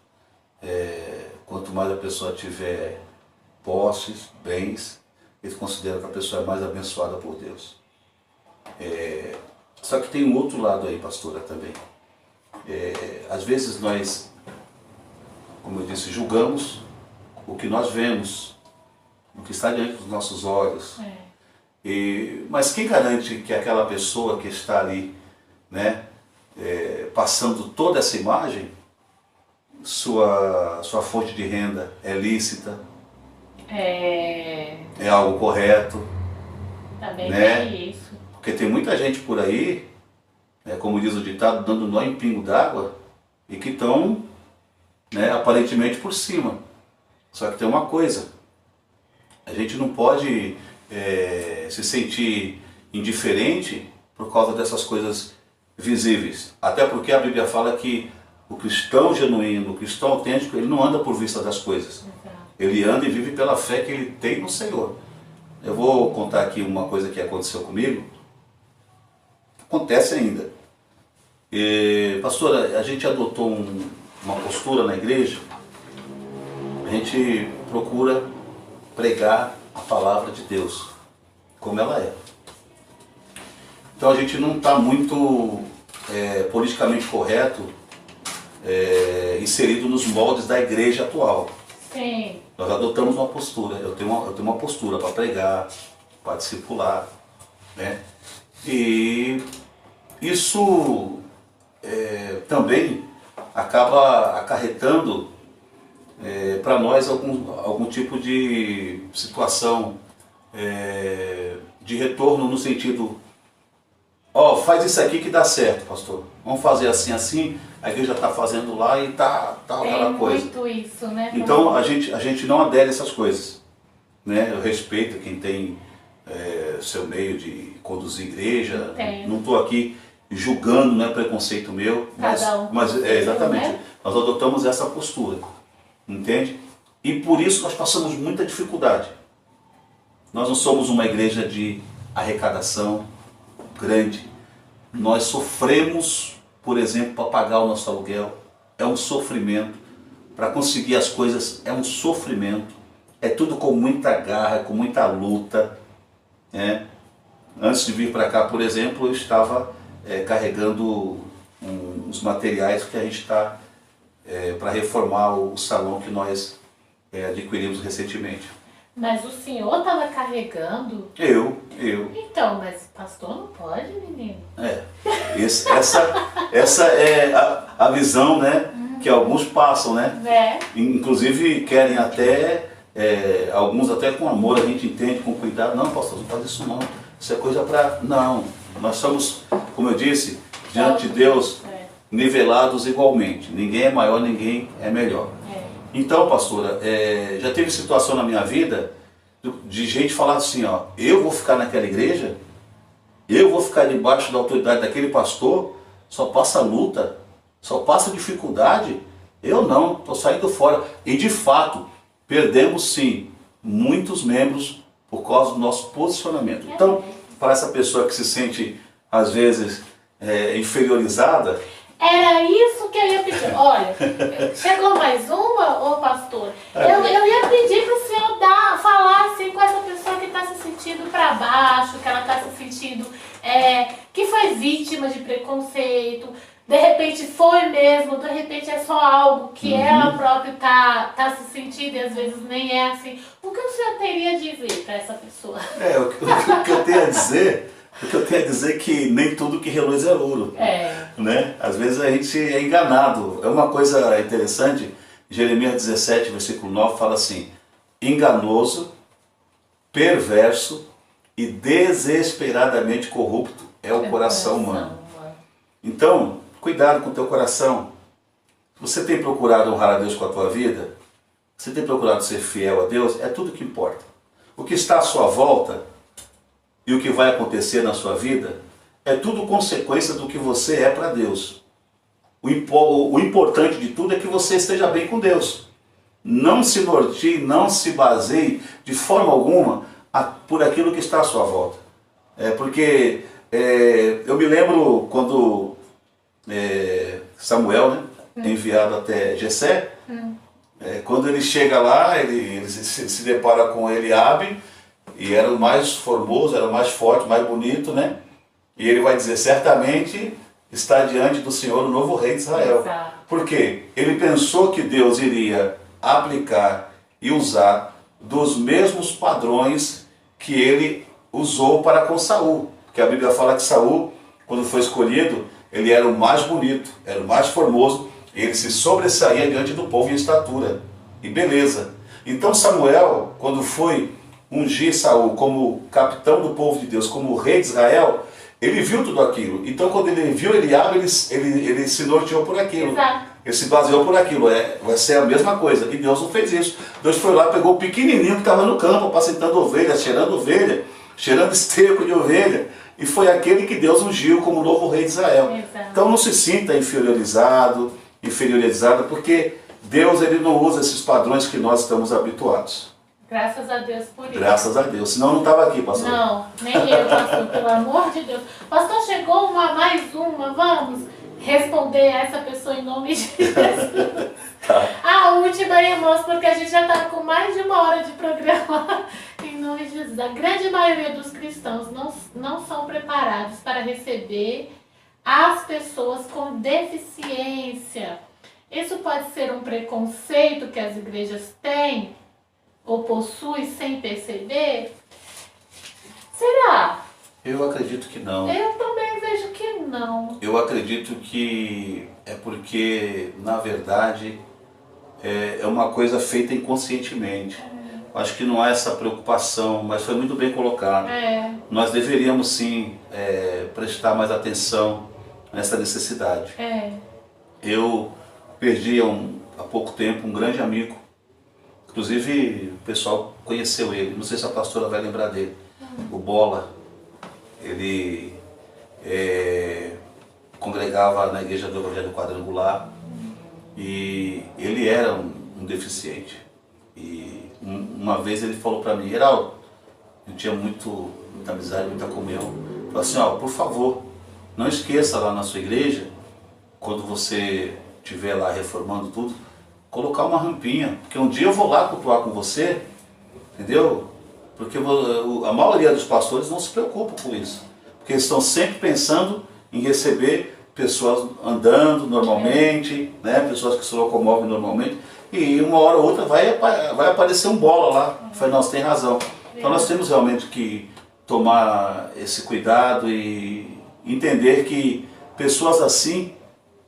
Quanto mais a pessoa tiver posses, bens, ele considera que a pessoa é mais abençoada por Deus. Só que tem um outro lado aí, pastora, também. Às vezes nós, como eu disse, julgamos o que nós vemos, o que está diante dos nossos olhos. Mas quem garante que aquela pessoa que está ali, né, passando toda essa imagem, sua fonte de renda é lícita, é algo correto? Também né? tem isso. Porque tem muita gente por aí, como diz o ditado, dando nó em pingo d'água, e que estão, né, aparentemente por cima. Só que tem uma coisa, a gente não pode se sentir indiferente por causa dessas coisas visíveis. Até porque a Bíblia fala que o cristão genuíno, o cristão autêntico, ele não anda por vista das coisas. Ele anda e vive pela fé que ele tem no Senhor. Eu vou contar aqui uma coisa que aconteceu comigo. Acontece ainda. Pastora, a gente adotou uma postura na igreja. A gente procura pregar a palavra de Deus, como ela é. Então a gente não está muito politicamente correto, inserido nos moldes da igreja atual. Sim. Nós adotamos uma postura, eu tenho uma postura para pregar, para discipular, né? E isso também acaba acarretando para nós algum tipo de situação de retorno no sentido, faz isso aqui que dá certo, pastor. Vamos fazer assim, assim, a igreja está fazendo lá e tá aquela coisa. Tem muito isso, né? Então a gente não adere a essas coisas, né? Eu respeito quem tem seu meio de conduzir igreja. Entendo. Não estou aqui julgando, não é preconceito meu, mas exatamente, né? Nós adotamos essa postura, entende? E por isso nós passamos muita dificuldade. Nós não somos uma igreja de arrecadação grande. Nós sofremos, por exemplo, para pagar o nosso aluguel. É um sofrimento. Para conseguir as coisas é um sofrimento. É tudo com muita garra, com muita luta, né? Antes de vir para cá, por exemplo, eu estava carregando uns materiais que a gente está para reformar o salão que nós adquirimos recentemente. Mas o senhor estava carregando? Eu. Então, mas pastor não pode, menino? Essa é a visão, né, que alguns passam, né? Inclusive querem até, alguns até com amor, a gente entende, com cuidado. Não, pastor, não faz isso não. Isso é coisa para... Não, nós somos, como eu disse, diante de Deus, nivelados igualmente. Ninguém é maior, ninguém é melhor. Então, pastora, já teve situação na minha vida de gente falar assim, ó, eu vou ficar naquela igreja, eu vou ficar debaixo da autoridade daquele pastor, só passa luta, só passa dificuldade, eu não, estou saindo fora. E de fato, perdemos sim muitos membros por causa do nosso posicionamento. Então, para essa pessoa que se sente, às vezes, inferiorizada... Era isso que eu ia pedir. Olha, chegou mais uma, ô pastor? Eu ia pedir para o senhor falar assim com essa pessoa que está se sentindo para baixo, que ela está se sentindo, que foi vítima de preconceito, de repente foi mesmo, de repente é só algo que ela própria tá se sentindo e às vezes nem é assim. O que o senhor teria a dizer para essa pessoa? O que eu tenho a dizer... O que eu tenho a dizer é que nem tudo que reluz é ouro. Né? Às vezes a gente é enganado. É uma coisa interessante, Jeremias 17, versículo 9, fala assim: enganoso, perverso e desesperadamente corrupto é o coração humano. Então, cuidado com o teu coração. Você tem procurado honrar a Deus com a tua vida? Você tem procurado ser fiel a Deus? É tudo que importa. O que está à sua volta e o que vai acontecer na sua vida é tudo consequência do que você é para Deus. O importante de tudo é que você esteja bem com Deus. Não se norteie, não se baseie de forma alguma por aquilo que está à sua volta. Porque eu me lembro quando Samuel, né, enviado até Jessé, quando ele chega lá, ele se depara com Eliabe, e era o mais formoso, era o mais forte, mais bonito, né? E ele vai dizer, certamente está diante do Senhor o novo rei de Israel. Exato. Por quê? Ele pensou que Deus iria aplicar e usar dos mesmos padrões que ele usou para com Saul. Porque a Bíblia fala que Saul, quando foi escolhido, ele era o mais bonito, era o mais formoso, ele se sobressaía diante do povo em estatura e beleza. Então Samuel, quando foi ungir Saul como capitão do povo de Deus, como rei de Israel, ele viu tudo aquilo. Então quando ele viu Eliabe, ele se norteou por aquilo. Exato. Ele se baseou por aquilo. Vai ser a mesma coisa. E Deus não fez isso. Deus foi lá, pegou o pequenininho que estava no campo, apacentando ovelha, cheirando esterco de ovelha. E foi aquele que Deus ungiu como novo rei de Israel. Exato. Então não se sinta inferiorizada, porque Deus ele não usa esses padrões que nós estamos habituados. Graças a Deus por isso. Graças a Deus. Senão eu não estava aqui, pastor. Não, nem eu, pastor, pelo amor de Deus. Pastor, chegou mais uma. Vamos responder a essa pessoa em nome de Jesus. Tá. A última, irmãos, porque a gente já está com mais de 1 hora de programa. Em nome de Jesus. A grande maioria dos cristãos não são preparados para receber as pessoas com deficiência. Isso pode ser um preconceito que as igrejas têm ou possui sem perceber? Será? Eu acredito que não. Eu também vejo que não. Eu acredito que é porque, na verdade, é uma coisa feita inconscientemente. Acho que não há essa preocupação, mas foi muito bem colocado. Nós deveríamos sim prestar mais atenção nessa necessidade. Eu perdi há pouco tempo um grande amigo. Inclusive o pessoal conheceu ele, não sei se a pastora vai lembrar dele, o Bola. Ele congregava na igreja do Evangelho Quadrangular e ele era um deficiente. E uma vez ele falou para mim, Geraldo, eu tinha muita amizade, muita comunhão, falou assim, ó, por favor, não esqueça lá na sua igreja, quando você estiver lá reformando tudo, colocar uma rampinha, porque um dia eu vou lá cultuar com você, entendeu? Porque a maioria dos pastores não se preocupa com isso, porque eles estão sempre pensando em receber pessoas andando normalmente, né? Pessoas que se locomovem normalmente, e uma hora ou outra vai aparecer um bola lá. Eu falei, não, você tem razão. Então nós temos realmente que tomar esse cuidado e entender que pessoas assim,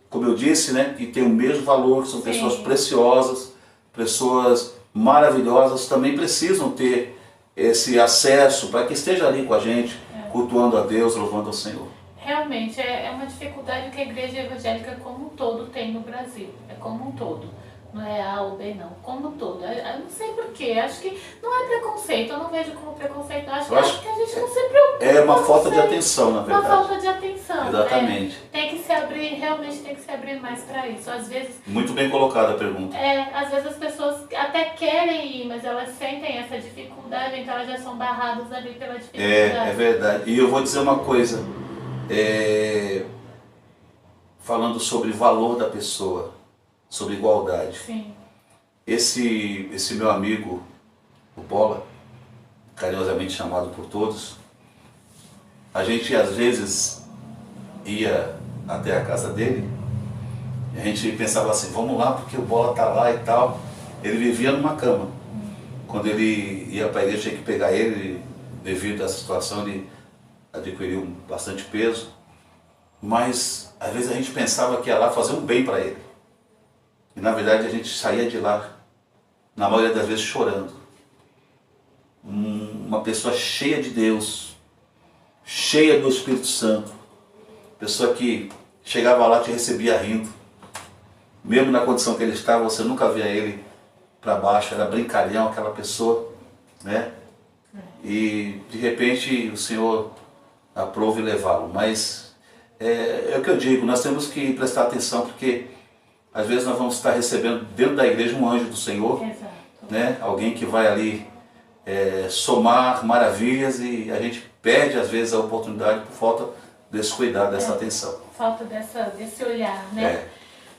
como eu disse, né, que têm o mesmo valor, são pessoas preciosas, pessoas maravilhosas, também precisam ter esse acesso para que esteja ali com a gente, cultuando a Deus, louvando ao Senhor. Realmente, é uma dificuldade que a igreja evangélica como um todo tem no Brasil, é como um todo. Não é A ou B não, como um todo. Eu não sei porquê, acho que não é preconceito, eu não vejo como preconceito, eu acho que a gente não se preocupa. É uma falta de atenção, na verdade. Uma falta de atenção. Exatamente. Tem que se abrir, realmente tem que se abrir mais para isso. Às vezes... Muito bem colocada a pergunta. Às vezes as pessoas até querem ir, mas elas sentem essa dificuldade, então elas já são barradas ali pela dificuldade. É verdade. E eu vou dizer uma coisa, falando sobre o valor da pessoa, sobre igualdade. Sim. Esse meu amigo, o Bola, carinhosamente chamado por todos, a gente às vezes ia até a casa dele e a gente pensava assim, vamos lá porque o Bola tá lá e tal. Ele vivia numa cama. Quando ele ia para a igreja tinha que pegar ele, devido a essa situação ele adquiriu bastante peso, mas às vezes a gente pensava que ia lá fazer um bem para ele. E na verdade a gente saía de lá, na maioria das vezes chorando. Uma pessoa cheia de Deus, cheia do Espírito Santo, pessoa que chegava lá e te recebia rindo. Mesmo na condição que ele estava, você nunca via ele para baixo, era brincalhão aquela pessoa, né? E de repente o Senhor aprova e levá-lo. Mas é o que eu digo, nós temos que prestar atenção, porque às vezes nós vamos estar recebendo dentro da igreja um anjo do Senhor, né? Alguém que vai ali somar maravilhas, e a gente perde às vezes a oportunidade por falta desse cuidado, dessa atenção. Falta desse olhar, né?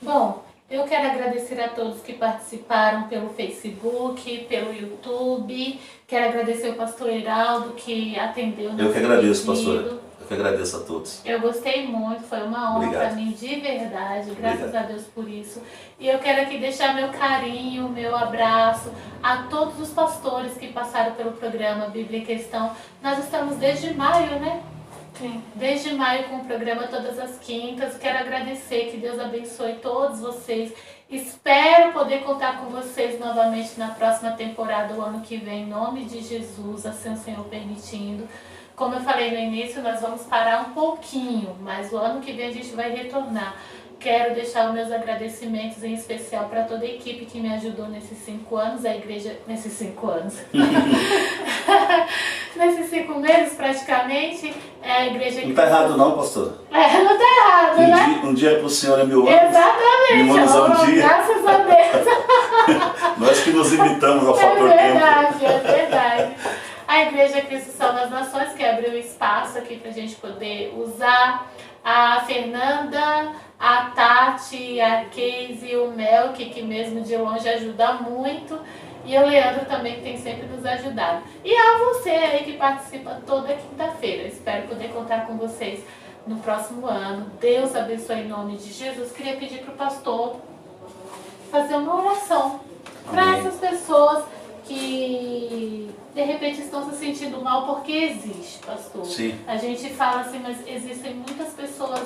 Bom, eu quero agradecer a todos que participaram pelo Facebook, pelo YouTube. Quero agradecer ao pastor Heraldo que atendeu. Eu que agradeço, pastora. Eu que agradeço a todos. Eu gostei muito, foi uma honra para mim, de verdade. Graças a Deus por isso. E eu quero aqui deixar meu carinho, meu abraço a todos os pastores que passaram pelo programa Bíblia em Questão. Nós estamos desde maio, né? Sim. Desde maio com o programa todas as quintas. Quero agradecer, que Deus abençoe todos vocês. Espero poder contar com vocês novamente na próxima temporada, o ano que vem, em nome de Jesus, assim o Senhor permitindo. Como eu falei no início, nós vamos parar um pouquinho, mas o ano que vem a gente vai retornar. Quero deixar os meus agradecimentos em especial para toda a equipe que me ajudou nesses 5 anos, a igreja, nesses 5 anos, nesses 5 meses praticamente, a igreja... Não está errado não, pastor. Não está errado, né? Um dia para o Senhor é 1000 anos. Exatamente. 1000 anos é um dia. Graças a Deus. Nós que nos imitamos ao fator tempo. É verdade. A Igreja Cristo Salva as Nações, que abriu espaço aqui para a gente poder usar. A Fernanda, a Tati, a Casey, o Mel, que mesmo de longe ajuda muito. E o Leandro também, que tem sempre nos ajudado. E a você aí que participa toda quinta-feira. Espero poder contar com vocês no próximo ano. Deus abençoe em nome de Jesus. Queria pedir para o pastor fazer uma oração para essas pessoas que de repente estão se sentindo mal, porque existe, pastor. Sim. A gente fala assim, mas existem muitas pessoas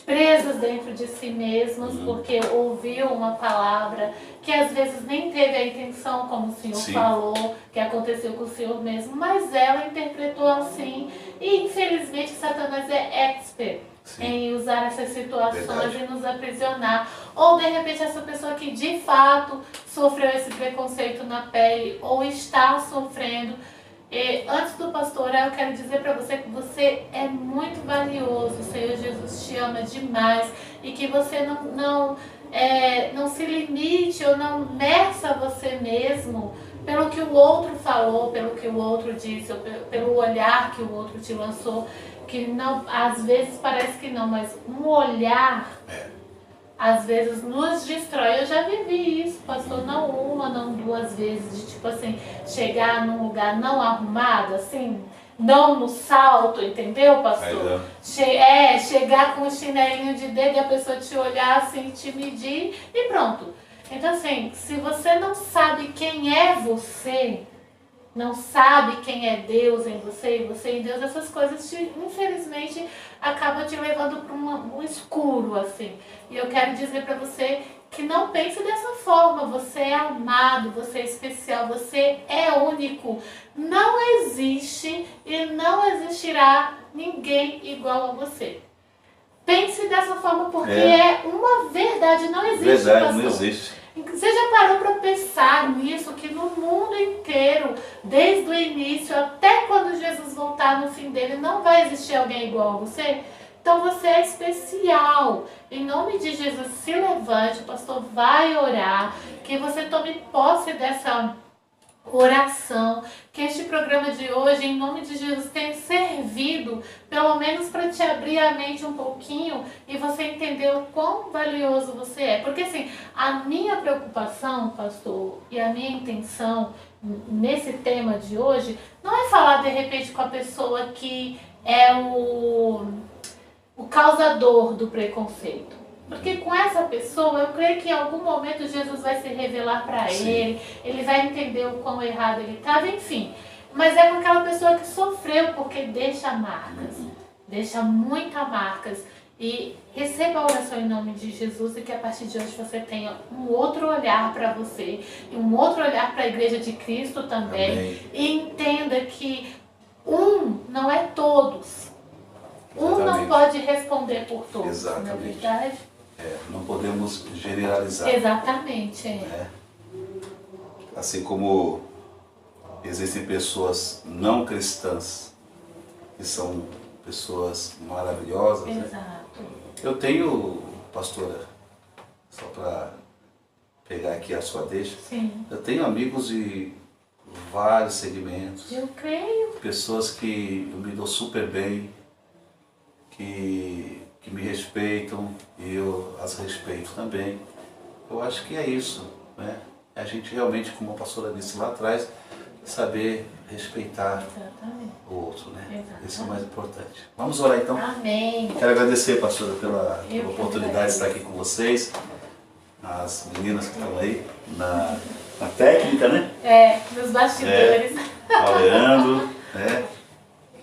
presas dentro de si mesmas, porque ouviu uma palavra que às vezes nem teve a intenção, como o senhor falou, que aconteceu com o senhor mesmo, mas ela interpretou assim, e infelizmente Satanás é expert em usar essas situações e nos aprisionar. Ou de repente essa pessoa que de fato sofreu esse preconceito na pele ou está sofrendo. E antes do pastor orar, eu quero dizer para você que você é muito valioso. O Senhor Jesus te ama demais, e que você não se limite ou não meça você mesmo pelo que o outro falou, pelo que o outro disse, ou pelo olhar que o outro te lançou, que não, às vezes parece que não, mas um olhar às vezes nos destrói. Eu já vivi isso, pastor, não uma, não 2 vezes, de tipo assim, chegar num lugar não arrumado, assim, não no salto, entendeu, pastor? Chegar com o chinelinho de dedo e a pessoa te olhar assim, te medir e pronto. Então assim, se você não sabe quem é você, não sabe quem é Deus em você e você em Deus, essas coisas infelizmente acabam te levando para um escuro assim. E eu quero dizer para você que não pense dessa forma. Você é amado, você é especial, você é único. Não existe e não existirá ninguém igual a você. Pense dessa forma porque é uma verdade, não existe. Verdade, pastor. não existe. Você já parou para pensar nisso, que no mundo inteiro, desde o início até quando Jesus voltar no fim dele, não vai existir alguém igual a você? Então você é especial. Em nome de Jesus, se levante, o pastor vai orar, que você tome posse dessa oração, que este programa de hoje, em nome de Jesus, tenha servido, pelo menos para te abrir a mente um pouquinho e você entender o quão valioso você é. Porque assim, a minha preocupação, pastor, e a minha intenção nesse tema de hoje, não é falar de repente com a pessoa que é o causador do preconceito. Porque com essa pessoa, eu creio que em algum momento Jesus vai se revelar para ele vai entender o quão errado ele estava, enfim. Mas é com aquela pessoa que sofreu, porque deixa marcas, deixa muitas marcas. E receba a oração em nome de Jesus e que a partir de hoje você tenha um outro olhar para você, e um outro olhar para a Igreja de Cristo também. Amém. E entenda que não é todos. Não pode responder por todos. Exatamente. Não é verdade? Não podemos generalizar. Exatamente. Assim como existem pessoas não cristãs que são pessoas maravilhosas. Exato. Né? Eu tenho, pastora, só para pegar aqui a sua deixa, Sim. Eu tenho amigos de vários segmentos. Eu creio. Pessoas que eu me dou super bem, que me respeitam e eu as respeito também. Eu acho que é isso, né? A gente realmente, como a pastora disse lá atrás, saber respeitar o outro, né? Exatamente. Isso é o mais importante. Vamos orar então? Amém. Quero agradecer, pastora, pela oportunidade de estar aqui com vocês, as meninas que estão aí na técnica, né? Nos bastidores. Ao Leandro,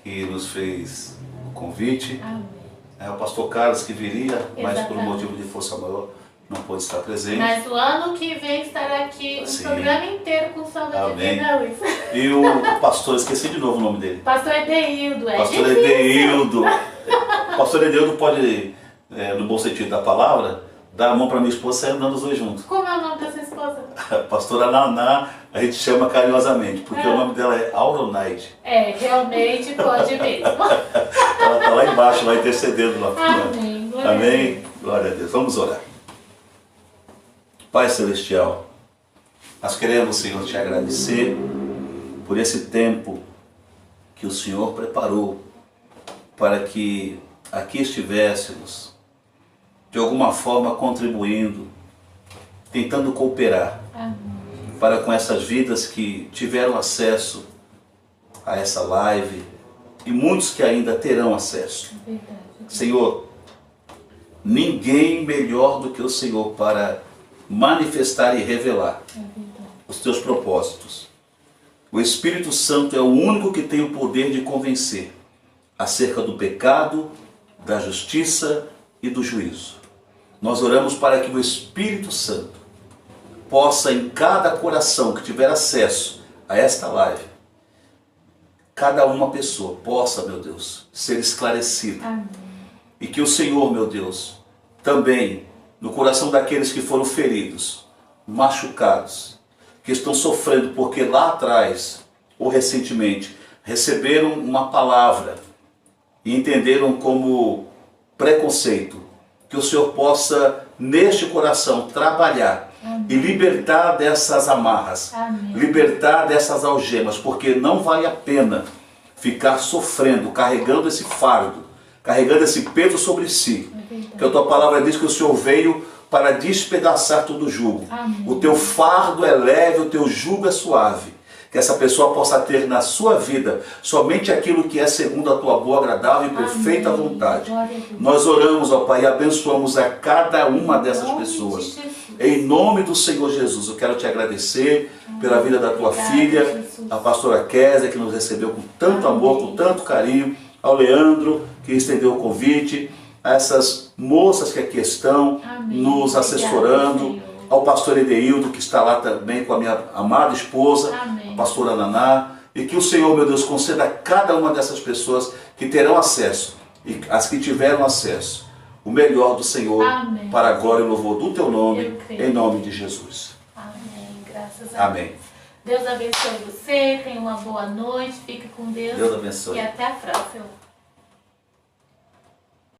que nos fez o convite. Amém. O pastor Carlos que viria, mas por motivo de força maior não pôde estar presente. Mas o ano que vem estará aqui um programa inteiro com Salvador de Vida Luiz. E o pastor, esqueci de novo o nome dele. Pastor Edeildo. Pastor Edeildo. Pastor Edeildo pode, no bom sentido da palavra, dar a mão para minha esposa e sair andando os dois juntos. Como é o nome da sua esposa? Pastora Naná, a gente chama carinhosamente, porque o nome dela é Auronaide. Realmente pode mesmo. Ela está lá embaixo, lá intercedendo lá. Amém. Amém. Glória a Deus. Vamos orar. Pai Celestial, nós queremos, Senhor, te agradecer por esse tempo que o Senhor preparou para que aqui estivéssemos, de alguma forma contribuindo, tentando cooperar para com essas vidas que tiveram acesso a essa live e muitos que ainda terão acesso. Senhor, ninguém melhor do que o Senhor para manifestar e revelar os teus propósitos. O Espírito Santo é o único que tem o poder de convencer acerca do pecado, da justiça e do juízo. Nós oramos para que o Espírito Santo possa, em cada coração que tiver acesso a esta live, cada uma pessoa possa, meu Deus, ser esclarecida. Amém. E que o Senhor, meu Deus, também no coração daqueles que foram feridos, machucados, que estão sofrendo porque lá atrás ou recentemente receberam uma palavra e entenderam como preconceito, que o Senhor possa neste coração trabalhar e libertar dessas amarras, libertar dessas algemas, porque não vale a pena ficar sofrendo, carregando esse fardo, carregando esse peso sobre si. Que a tua palavra diz que o Senhor veio para despedaçar todo o jugo. O teu fardo é leve, o teu jugo é suave. que essa pessoa possa ter na sua vida somente aquilo que é segundo a tua boa, agradável e perfeita Amém. vontade. Glória a Deus. Nós oramos, ó Pai, e abençoamos a cada uma dessas Em nome pessoas. de Jesus. Em nome do Senhor Jesus, eu quero te agradecer pela vida da tua Obrigada, filha, Jesus. a pastora Kézia, que nos recebeu com tanto Amém. amor, com tanto carinho, ao Leandro, que estendeu o convite, a essas moças que aqui estão, Amém. nos assessorando, Obrigada, Senhor. ao pastor Edeildo, que está lá também com a minha amada esposa, Amém. a pastora Naná, e que o Senhor, meu Deus, conceda a cada uma dessas pessoas que terão acesso, e as que tiveram acesso, o melhor do Senhor, Amém. para a glória e louvor do teu nome, Eu creio. em nome de Jesus. Amém. Graças a Deus. Amém. Deus abençoe você, tenha uma boa noite, fique com Deus. Deus abençoe. E até a próxima.